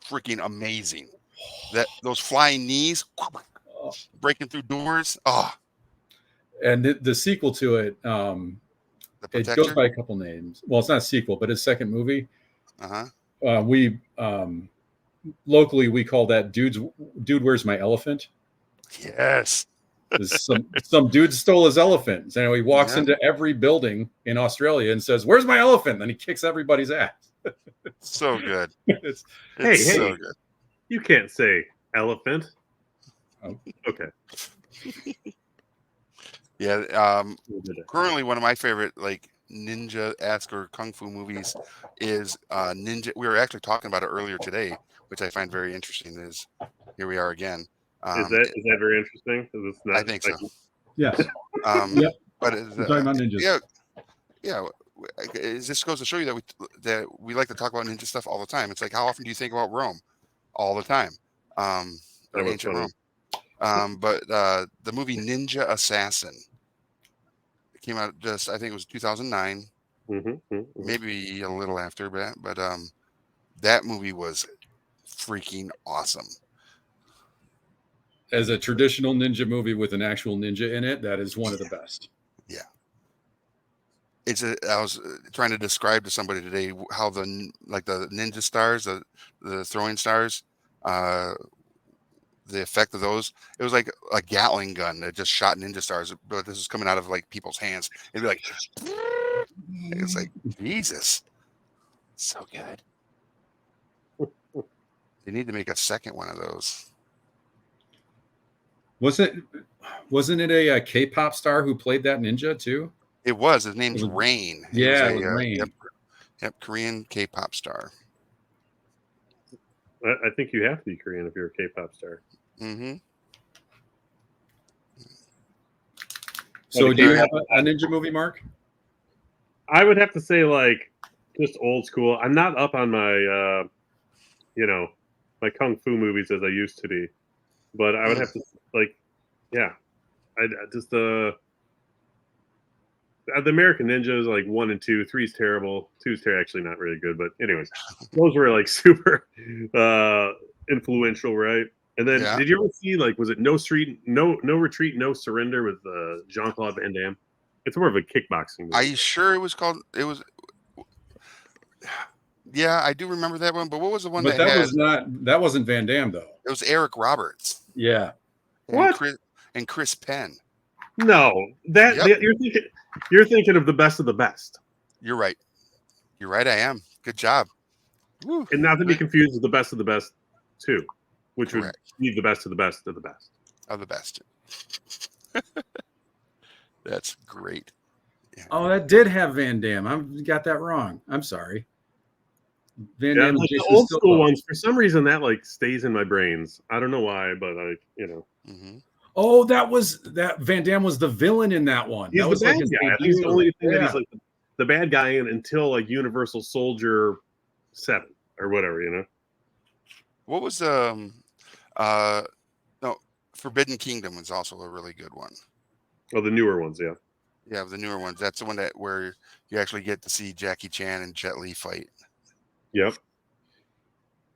freaking amazing. Those flying knees, breaking through doors. Oh, And the sequel to it, the it Protector. goes by a couple names. Well, it's not a sequel, but his second movie. We locally we call that Dude Where's My Elephant? Yes. Some dude stole his elephant. And he walks Yeah. into every building in Australia and says, "Where's my elephant?" Then he kicks everybody's ass. So good. It's Hey, So good. You can't say elephant. Oh. Okay. Yeah. Currently, one of my favorite like ninja-esque or kung fu movies is Ninja. We were actually talking about it earlier today, which I find very interesting. Is here we are again. Is that very interesting? Is this not I think so. yes. Yep. But We're talking about ninjas. Yeah. It just goes to show you that we like to talk about ninja stuff all the time. It's like, how often do you think about Rome? All the time. Or That was ancient funny. Rome. But the movie Ninja Assassin, it came out I think it was 2009, maybe a little after that. But that movie was freaking awesome. As a traditional ninja movie with an actual ninja in it, that is one of the best. Yeah. I was trying to describe to somebody today how the ninja stars, the throwing stars, the effect of those, it was like a Gatling gun that just shot ninja stars, but this was coming out of like people's hands. It'd be like, it's like, Jesus, so good. They need to make a second one of those. Wasn't it a K-pop star who played that ninja too? It was. His name's Rain. Yeah, it was Rain. Yep, Korean K-pop star. I think you have to be Korean if you're a K-pop star. Mm-hmm. So do you have a ninja movie, Mark? I would have to say like just old school. I'm not up on my my kung fu movies as I used to be, but I would have to I just the American Ninjas like 1 and 2, 3's terrible, 2's actually not really good, but anyways, those were like super influential, right? And then did you ever see like was it No Retreat, No Surrender with Jean-Claude Van Damme? It's more of a kickboxing movie. Are you sure it was called? It was. Yeah, I do remember that one. But what was the one But that wasn't Van Damme though. It was Eric Roberts. Yeah. What? And Chris Penn. No, you're thinking of the best of the best. You're right. You're right. I am. Good job. Woo. And not to be confused with the best of the best too, which Correct. would be the best of the best of the best. Of the best. That's great. Oh, that did have Van Damme. I got that wrong. I'm sorry. Van Yeah, Damme and like the Jason old school Statham. ones. For some reason, that like stays in my brains. I don't know why, but Mhm. Oh, that Van Damme was the villain in that one. he's That the was like bad his guy. I think debut. it's the only thing that Yeah. he's like the bad guy in until like Universal Soldier 7 or whatever. What was no, Forbidden Kingdom was also a really good one. Oh, the newer ones, yeah. Yeah, the newer ones. That's the one where you actually get to see Jackie Chan and Jet Li fight. Yep.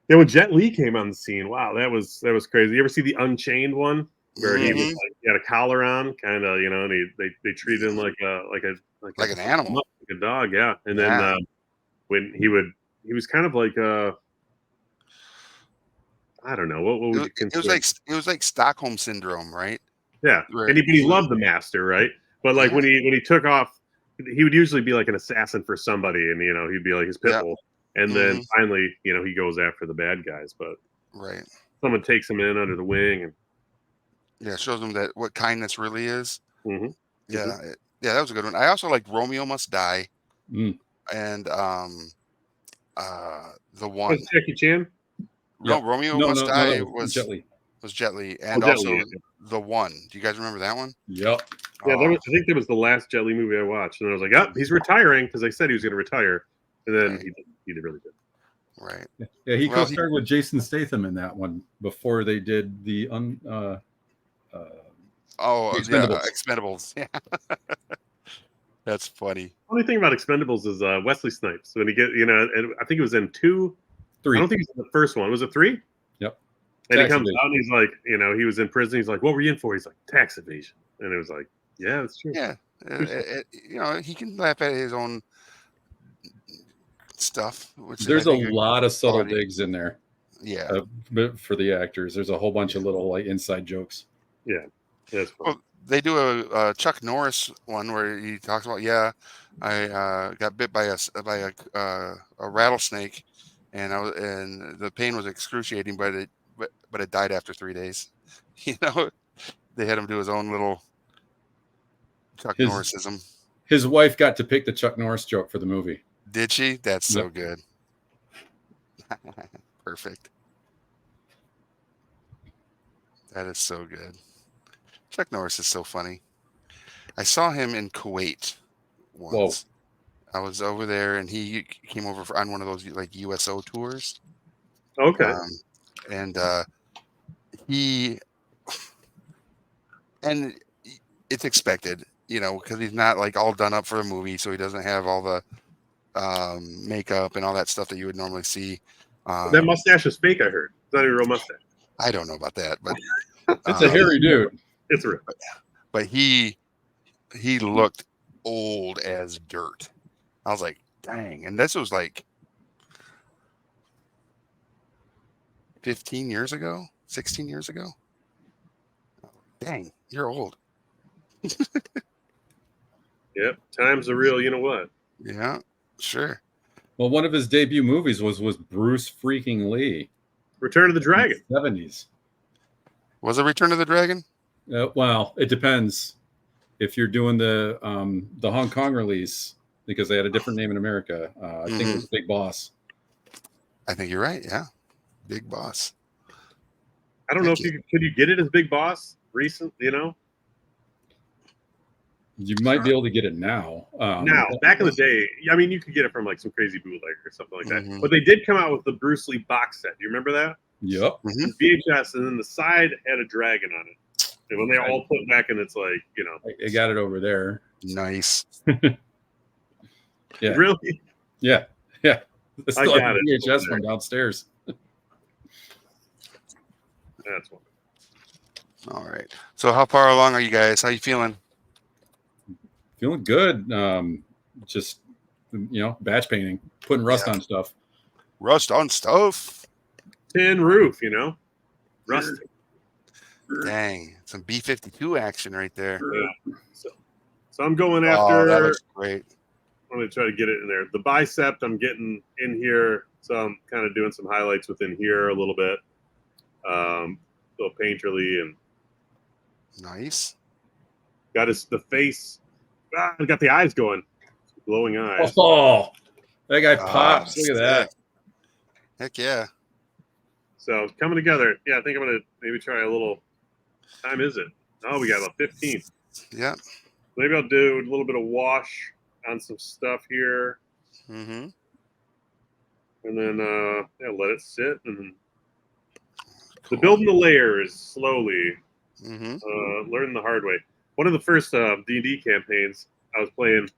Yeah, when Jet Li came on the scene, wow, that was crazy. You ever see the Unchained one where he was Mhm. like, he had a collar on, kind of, and they treated him like Like an animal. like a dog, yeah. And then Yeah. when he was kind of like I don't know, what would you It consider? was like Stockholm syndrome, right? Yeah, Where but he loved the master, right? But like Yeah. when he took off, he would usually be like an assassin for somebody, and he'd be like his pit Yeah. bull, and then Mhm. finally, he goes after the bad guys. But Right. someone takes him in under the wing, and Yeah, shows them that what kindness really is. mhm. Yeah. Yeah, that was a good one. I also like Romeo Must Die Mm. and the one. That's Jackie Chan. No, Yep. Romeo No, Must no, Die that was Jet Li. was Jet Li Oh, and Jet Li. also Yeah, the one. Do you guys remember that one? Yep. yeah Oh, I think that was the last Jet Li movie I watched, and I was like, "Oh, he's retiring," because they said he was going to retire, and then Right. he did really good. right. Yeah, he Well, co-starred with Jason Statham in that one before they did the Oh, yeah, Expendables. Expendables. Yeah. That's funny. Only thing about Expendables is Wesley Snipes when he and I think it was in 2. I 3. don't think it was in the first one. Was it 3? Yep. And he Tax comes evasion. out and he's like, he was in prison. He's like, "What were you in for?" He's like, "Tax evasion." And it was like, "Yeah, that's true." Yeah. He can laugh at his own stuff, which is, I There's a think, lot of subtle quality. digs in there Yeah. but for the actors. There's a whole bunch of little like inside jokes. Yeah, that's fun. Well, they do a Chuck Norris one where he talks about, I got bit by a rattlesnake, and the pain was excruciating, but it died after 3 days. You know, they had him do his own little Chuck His Norrisism. his wife got to pick the Chuck Norris joke for the movie. Did she? That's so Yep. good. Perfect. That is so good. Chuck Norris is so funny. I saw him in Kuwait once. I was over there, and he came over on one of those like USO tours. Okay. And he and it's expected, because he's not like all done up for a movie, so he doesn't have all the makeup and all that stuff that you would normally see. That mustache is fake, I heard. It's not even a real mustache. I don't know about that, but It's a hairy dude. It's real. but he looked old as dirt. I was like, dang. And this was like 15 years ago, 16 years ago. Dang, you're old. Yep. Times are real. You know what? Yeah, sure. Well, one of his debut movies was Bruce freaking Lee. Return of the Dragon. 70s. Was it Return of the Dragon? Well, it depends if you're doing the Hong Kong release, because they had a different name in America. I think it was Big Boss. I think you're right. Yeah, Big Boss. I don't know if could you get it as Big Boss recent. You might be able to get it now. Now, back in the day, I mean, you could get it from like some crazy bootleg or something like that. Mhm. But they did come out with the Bruce Lee box set. Do you remember that? Yep. Mhm. VHS, and then the side had a dragon on it. And when they all put back in, it's like, I got it over there. Nice. Yeah. Really? Yeah. Yeah. I still got have it. the VHS one downstairs. That's one. All right. So how far along are you guys? How you feeling? Feeling good. Just batch painting, putting rust on stuff. Rust on stuff. Tin roof, rusty. Dang, some B-52 action right there. Yeah. So I'm going Oh, after. that looks great. I'm going to try to get it in there. The bicep, I'm getting in here. So I'm kind of doing some highlights within here a little bit. Little painterly, and Nice. got the face I got the eyes going. Glowing eyes. Oh, that guy Ah, pops. Look at that. sick. Heck yeah. So coming together. Yeah, I think I'm gonna maybe try a little. Time is it? Oh, we got about 15. Yep. Maybe I'll do a little bit of wash on some stuff here, Mm-hmm. and then let it sit. And the Cool. building the layers slowly. Mm-hmm. Learn the hard way. One of the first D&D campaigns I was playing,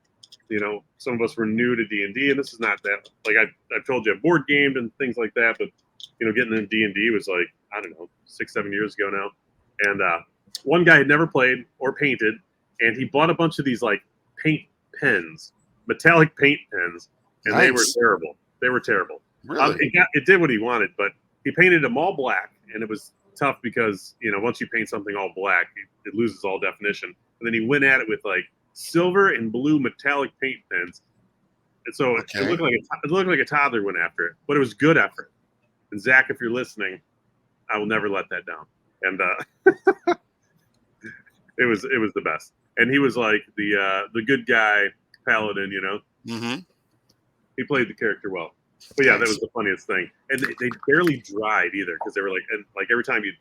some of us were new to D&D, and this is not that, like I've told you, I board gamed and things like that, but, getting into D&D was like, I don't know, 6-7 years ago now. And one guy had never played or painted, and he bought a bunch of these, like, paint pens, metallic paint pens, and they were Nice. terrible. They were terrible. Really? It did what he wanted, but he painted them all black, and it was tough because once you paint something all black, it loses all definition. And then he went at it with like silver and blue metallic paint pens, and so Okay. it looked like a toddler went after it, but it was good effort. And Zach, if you're listening, I will never let that down. And it was the best. And he was like the good guy paladin, Mm-hmm. He played the character well. But yeah, that Nice. was the funniest thing. And they barely dried either, because they were like, and like every time you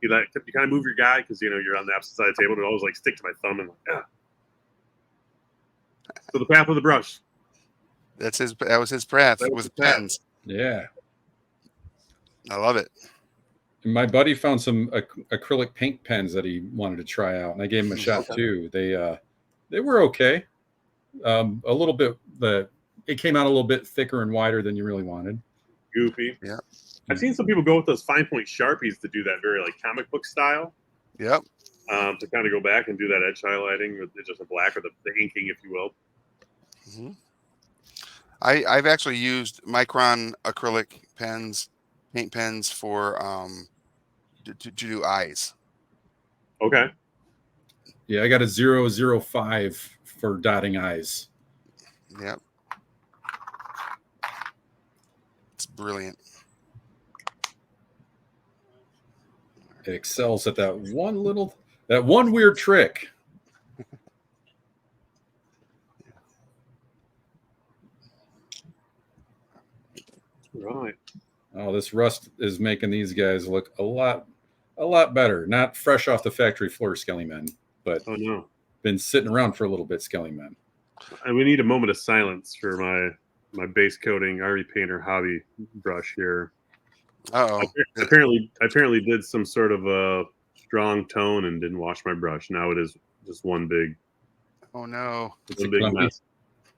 kind of move your guy, because you're on the opposite side of the table, it always like stick to my thumb and like, ah. So the path of the brush. That was his path That was with his path. pens. Yeah. I love it. And my buddy found some acrylic paint pens that he wanted to try out, and I gave him a shot too. They were okay. A little bit. It came out a little bit thicker and wider than you really wanted. Goofy. Yeah. I've seen some people go with those fine point Sharpies to do that very like comic book style. Yep. To kind of go back and do that edge highlighting with just a black, or the inking, if you will. Mm-hmm. I've actually used Micron acrylic pens, paint pens for to do eyes. Okay. Yeah, I got a 005 for dotting eyes. Yep. It's brilliant. It excels at that one weird trick. Right. Oh, this rust is making these guys look a lot better. Not fresh off the factory floor, Skelly Men, but Oh no. been sitting around for a little bit, Skelly Men. And we need a moment of silence for my base coating RE Painter hobby brush here. Uh-oh. Apparently did some sort of a strong tone and didn't wash my brush. Now it is just one big Oh no. mess.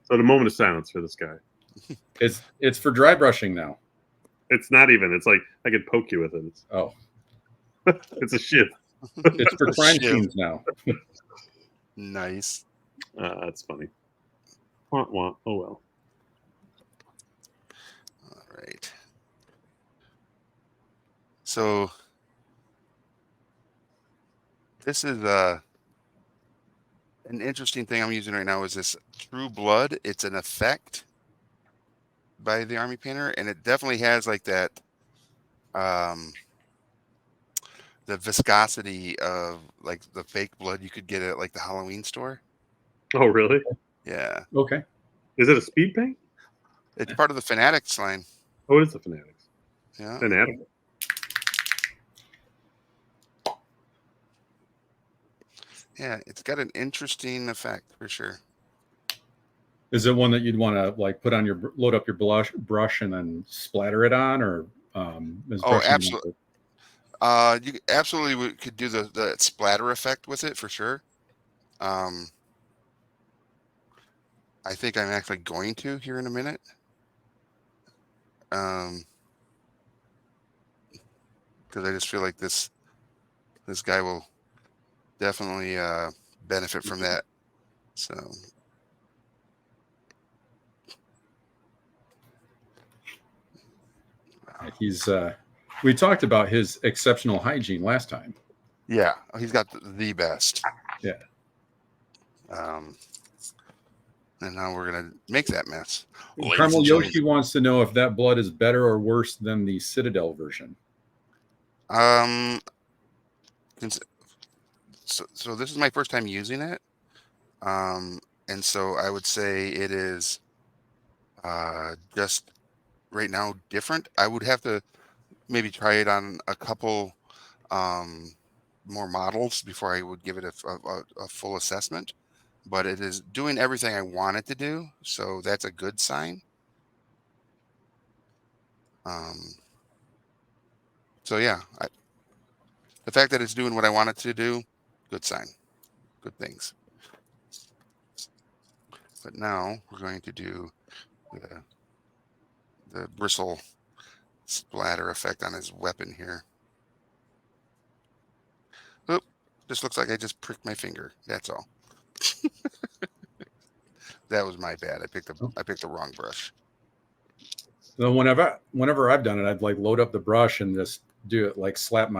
So the moment of silence for this guy. It's for dry brushing now. It's not even. It's like I could poke you with it. Oh, It's a shiv. it's for crime Shiv. scenes now. Nice. That's funny. Wah, wah. Oh well. All right. So this is an interesting thing I'm using right now is this True Blood. It's an effect by the Army Painter, and it definitely has like that the viscosity of like the fake blood you could get at like the Halloween store. Oh really? Yeah. Okay. Is it a speed paint? It's part of the Fanatics line. Oh, it is a Fanatics. Yeah. Fanatics. Yeah, it's got an interesting effect for sure. Is it one that you'd want to like put on load up your brush and then splatter it on, or is Oh, brushing absolutely. You absolutely could do the splatter effect with it for sure. I think I'm actually going to here in a minute. Because I just feel like this guy will definitely benefit from that. So he's we talked about his exceptional hygiene last time. yeah, he's got the best. Yeah. And now we're gonna make that mess. Ladies Carmel and Yoshi gentlemen. wants to know if that blood is better or worse than the Citadel version. So this is my first time using it. And and so I would say it is just right now different. I would have to maybe try it on a couple more models before I would give it a full assessment. But it is doing everything I want it to do, so that's a good sign. Um, so yeah, the fact that it's doing what I want it to do, good sign, good things. But now we're going to do the bristle splatter effect on his weapon here. Oop, this looks like I just pricked my finger. That's all. That was my bad. I picked the wrong brush. So whenever I've done it, I'd like load up the brush and just do it like slap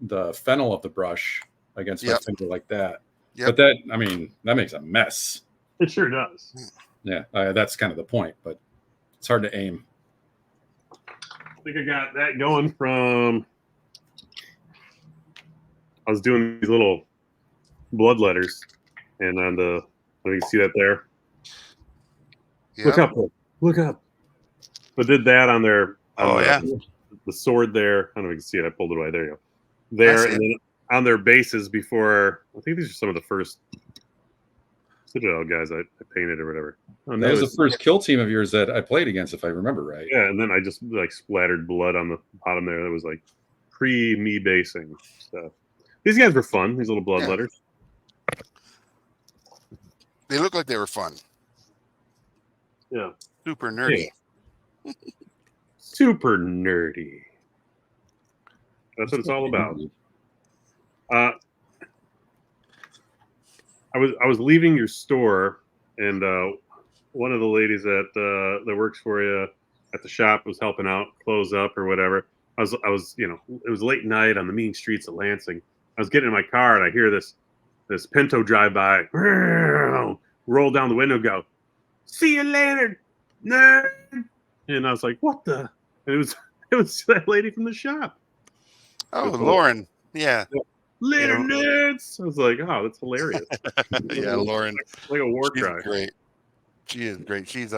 the fennel of the brush against my Yep. finger like that. Yep. But that makes a mess. It sure does. Yeah, that's kind of the point, but it's hard to aim. I think I got that going from. I was doing these little blood letters, and on the. You can see that there. Yep. Look up! Look up! But did that on their. Oh, yeah. The sword there. I don't know if you can see it. I pulled it away. There you go. There, and then on their bases before. I think these are some of the first Citadel guys I painted or whatever. Oh, That was the first kill team of yours that I played against, if I remember right. Yeah, and then I just like splattered blood on the bottom there. That was like pre-me basing stuff. These guys were fun. These little blood letters. They look like they were fun. Yeah. Super nerdy. Yeah. Super nerdy. That's what it's all about. I was leaving your store, and one of the ladies that works for you at the shop was helping out, close up or whatever. I was it was late night on the mean streets of Lansing. I was getting in my car and I hear this Pinto drive by, roll down the window, go, "See you later, nerd." And I was like, "What the?" And it was that lady from the shop. Oh, Lauren. Yeah. Later, nerds. I was like, "Oh, that's hilarious." Yeah, Lauren. Like a war She's cry. great. She is great. She's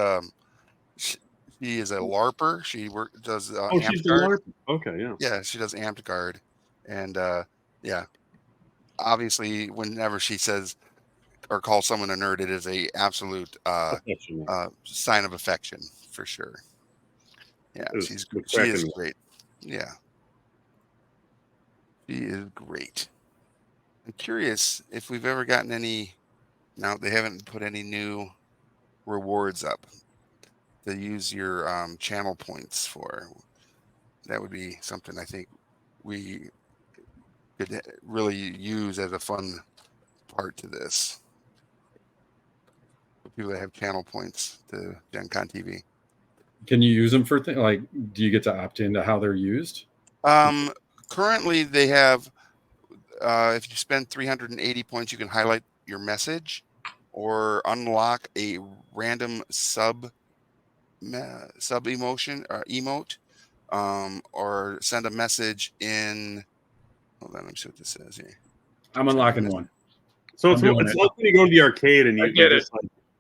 she is a LARPer. She does Oh, Amped she's the Guard. LARP. Okay, yeah. Yeah, she does Amped Guard, and yeah, obviously, whenever she says or calls someone a nerd, it is a absolute sign of affection for sure. Yeah, she is great. Yeah, she is great. I'm curious if we've ever gotten any. No, they haven't put any new rewards up to use your channel points for. That would be something I think we could really use as a fun part to this. For people that have channel points to Gen Con TV. Can you use them for things like? Do you get to opt into how they're used? Currently, they have. If you spend 380 points, you can highlight your message, or unlock a random sub emotion or emote, or send a message in. Hold on, let me see what this says here. I'm unlocking one. So it's like when you go to the arcade and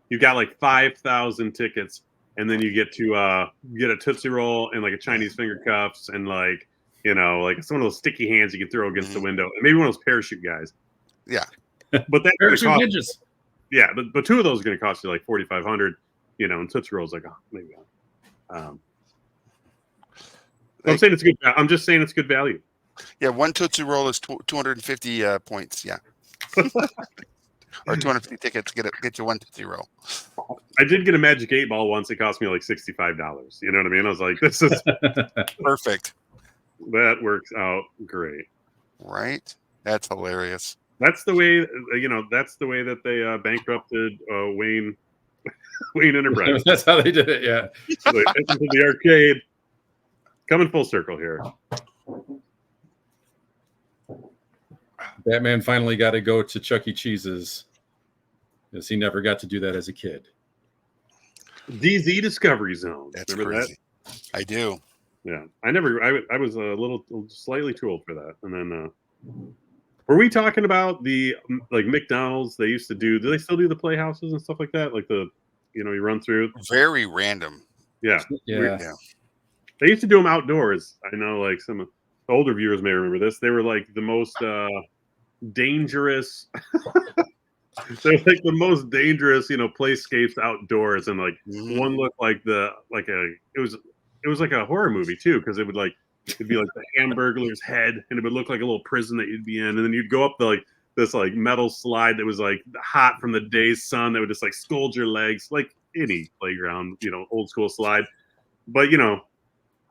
you got like 5,000 tickets, and then you get to get a Tootsie Roll and like a Chinese finger cuffs and like like some of those sticky hands you can throw against the window, and maybe one of those parachute guys. Yeah, but that parachute ninjas. Yeah, but two of those are going to cost you like 4,500. And Tootsie Roll's like maybe. I'm saying it's good. I'm just saying it's good value. Yeah, one Tootsie Roll is 250 points. Yeah. Or 250 tickets get you one Tootsie Roll. I did get a Magic 8 Ball once. It cost me like $65. You know what I mean? I was like, this is perfect. That works out great. Right? That's hilarious. That's the way, that's the way that they bankrupted Wayne Enterprise. That's how they did it, yeah. So they into the arcade. Coming full circle here. Batman finally got to go to Chuck E. Cheese's because he never got to do that as a kid. DZ Discovery Zone. That's Remember crazy. That? I do. Yeah, I was a little slightly too old for that, and then Were we talking about the like McDonald's? They used to do. Do they still do the playhouses and stuff like that? Like the, you run through. Very random. Yeah, Yeah. Yeah. they used to do them outdoors. I know, like some older viewers may remember this. They were like the most dangerous. They're like the most dangerous, playscapes outdoors, and like Mhm. one looked like it was like a horror movie too, because it'd be like the Hamburglar's head, and it would look like a little prison that you'd be in, and then you'd go up the like this like metal slide that was like hot from the day's sun that would just like scald your legs, like any playground, old school slide. But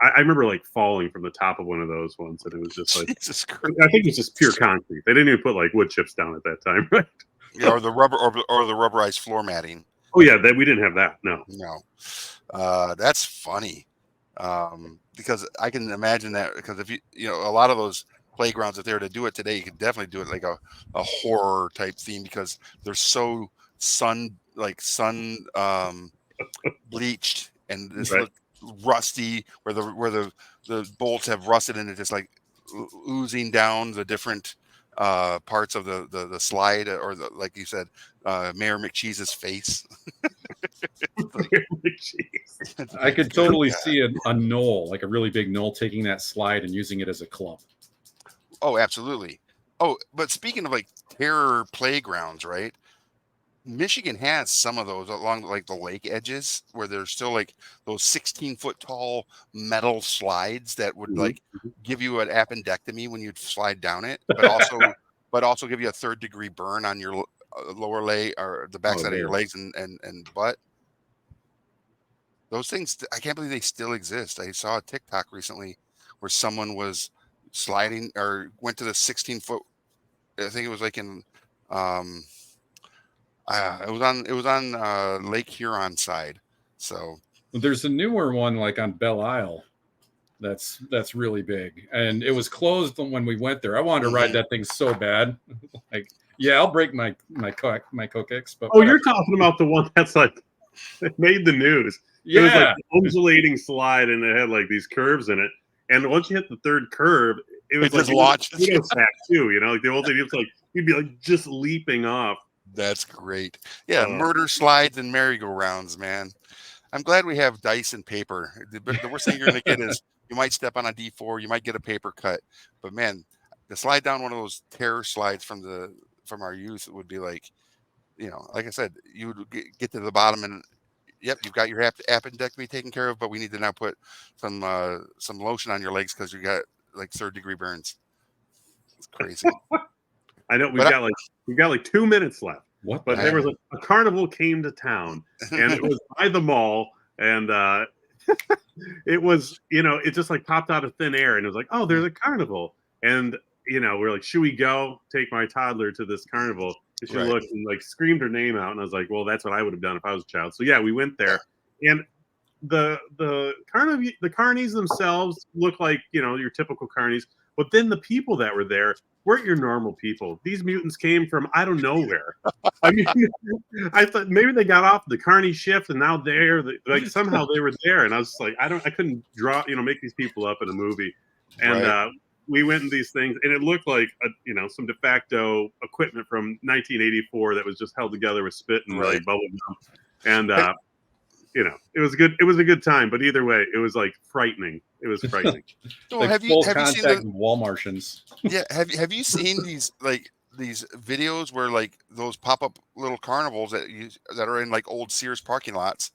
I remember like falling from the top of one of those ones, and it was just like Jesus Christ. I think it was just pure concrete. They didn't even put like wood chips down at that time, right? Yeah, or the rubber or the rubberized floor matting. Oh yeah, that we didn't have that. No. No. That's funny. Because I can imagine that, because if a lot of those playgrounds, if they were to do it today, you could definitely do it like a horror type theme, because they're so sun bleached, and this Right. look rusty, where the bolts have rusted, and it's just like oozing down the different parts of the slide, or like you said, Mayor McCheese's face. Like, Jeez. I could totally see a knoll, like a really big knoll, taking that slide and using it as a club. Oh, absolutely. Oh, but speaking of like terror playgrounds, right? Michigan has some of those along like the lake edges, where there's still like those 16-foot tall metal slides that would Mhm. like give you an appendectomy when you'd slide down it, but also give you a third-degree burn on your lower leg, or the backside of your man. legs and butt. Those things, I can't believe they still exist. I saw a TikTok recently where someone was sliding, or went to the 16-foot. I think it was like in, it was on Lake Huron side. So There's a newer one like on Belle Isle that's really big, and it was closed when we went there. I wanted to ride that thing so bad. Like, yeah, I'll break my coccyx, but Oh, you're talking about the one that's like it made the news. It was like yeah, an undulating slide, and it had like these curves in it. And once you hit the third curve, it was It like just launched. sack too. Like the old thing, it's like you'd be like just leaping off. That's great. Yeah, murder slides and merry-go-rounds, man. I'm glad we have dice and paper. The worst thing you're going to get is you might step on a D4, you might get a paper cut. But man, to slide down one of those terror slides from our youth would be like, like I said, you would get to the bottom, and yep, you've got your appendectomy taken care of, but we need to now put some lotion on your legs because you got like third-degree burns. It's crazy. I know we've got like 2 minutes left. what? But there was a carnival came to town, and it was by the mall, and it was, it just like popped out of thin air, and it was like, oh, there's a carnival, and we're like, should we go take my toddler to this carnival? And she Right. looked and like screamed her name out, and I was like, well, that's what I would have done if I was a child. So yeah, we went there, and the carnies themselves look like your typical carnies, but then the people that were there weren't your normal people. These mutants came from I don't know where. I mean, I thought maybe they got off the carny shift and now like somehow they were there, and I was just like, I couldn't draw, make these people up in a movie, and Right. we went in these things, and it looked like some de facto equipment from 1984 that was just held together with spit and Right. like bubble gum, and it was good. It was a good time, but either way, it was like frightening. It was frightening. So Like have you full seen contact wall Martians. have you seen these videos where like those pop-up little carnivals that are in like old Sears parking lots?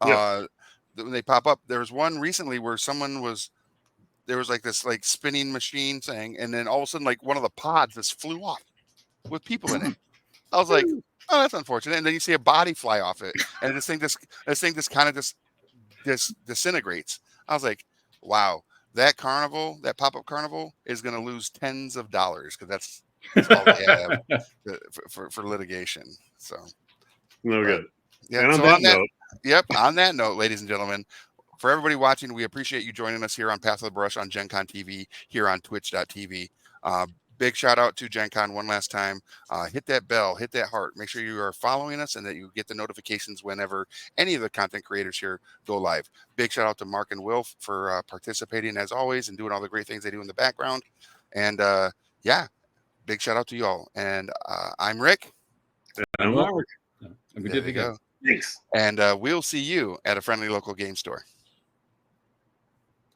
Yeah. When they pop up, there was one recently where there was like this like spinning machine thing, and then all of a sudden like one of the pods just flew off with people in it. I was like, oh, that's unfortunate. And then you see a body fly off it, and this thing just kind of just disintegrates. I was like, wow, that pop-up carnival is going to lose tens of dollars, because that's all they have for litigation. So No but, good. yeah. And on So that note, yep. On that note, ladies and gentlemen, for everybody watching, we appreciate you joining us here on Path of the Brush on Gen Con TV, here on twitch.tv. Big shout out to Gen Con one last time. Hit that bell, hit that heart. Make sure you are following us and that you get the notifications whenever any of the content creators here go live. Big shout out to Mark and Will for participating as always and doing all the great things they do in the background. And yeah, big shout out to you all. And I'm Rick. I'm Well, Mark. and we There did it we again. go. Thanks. And we'll see you at a friendly local game store.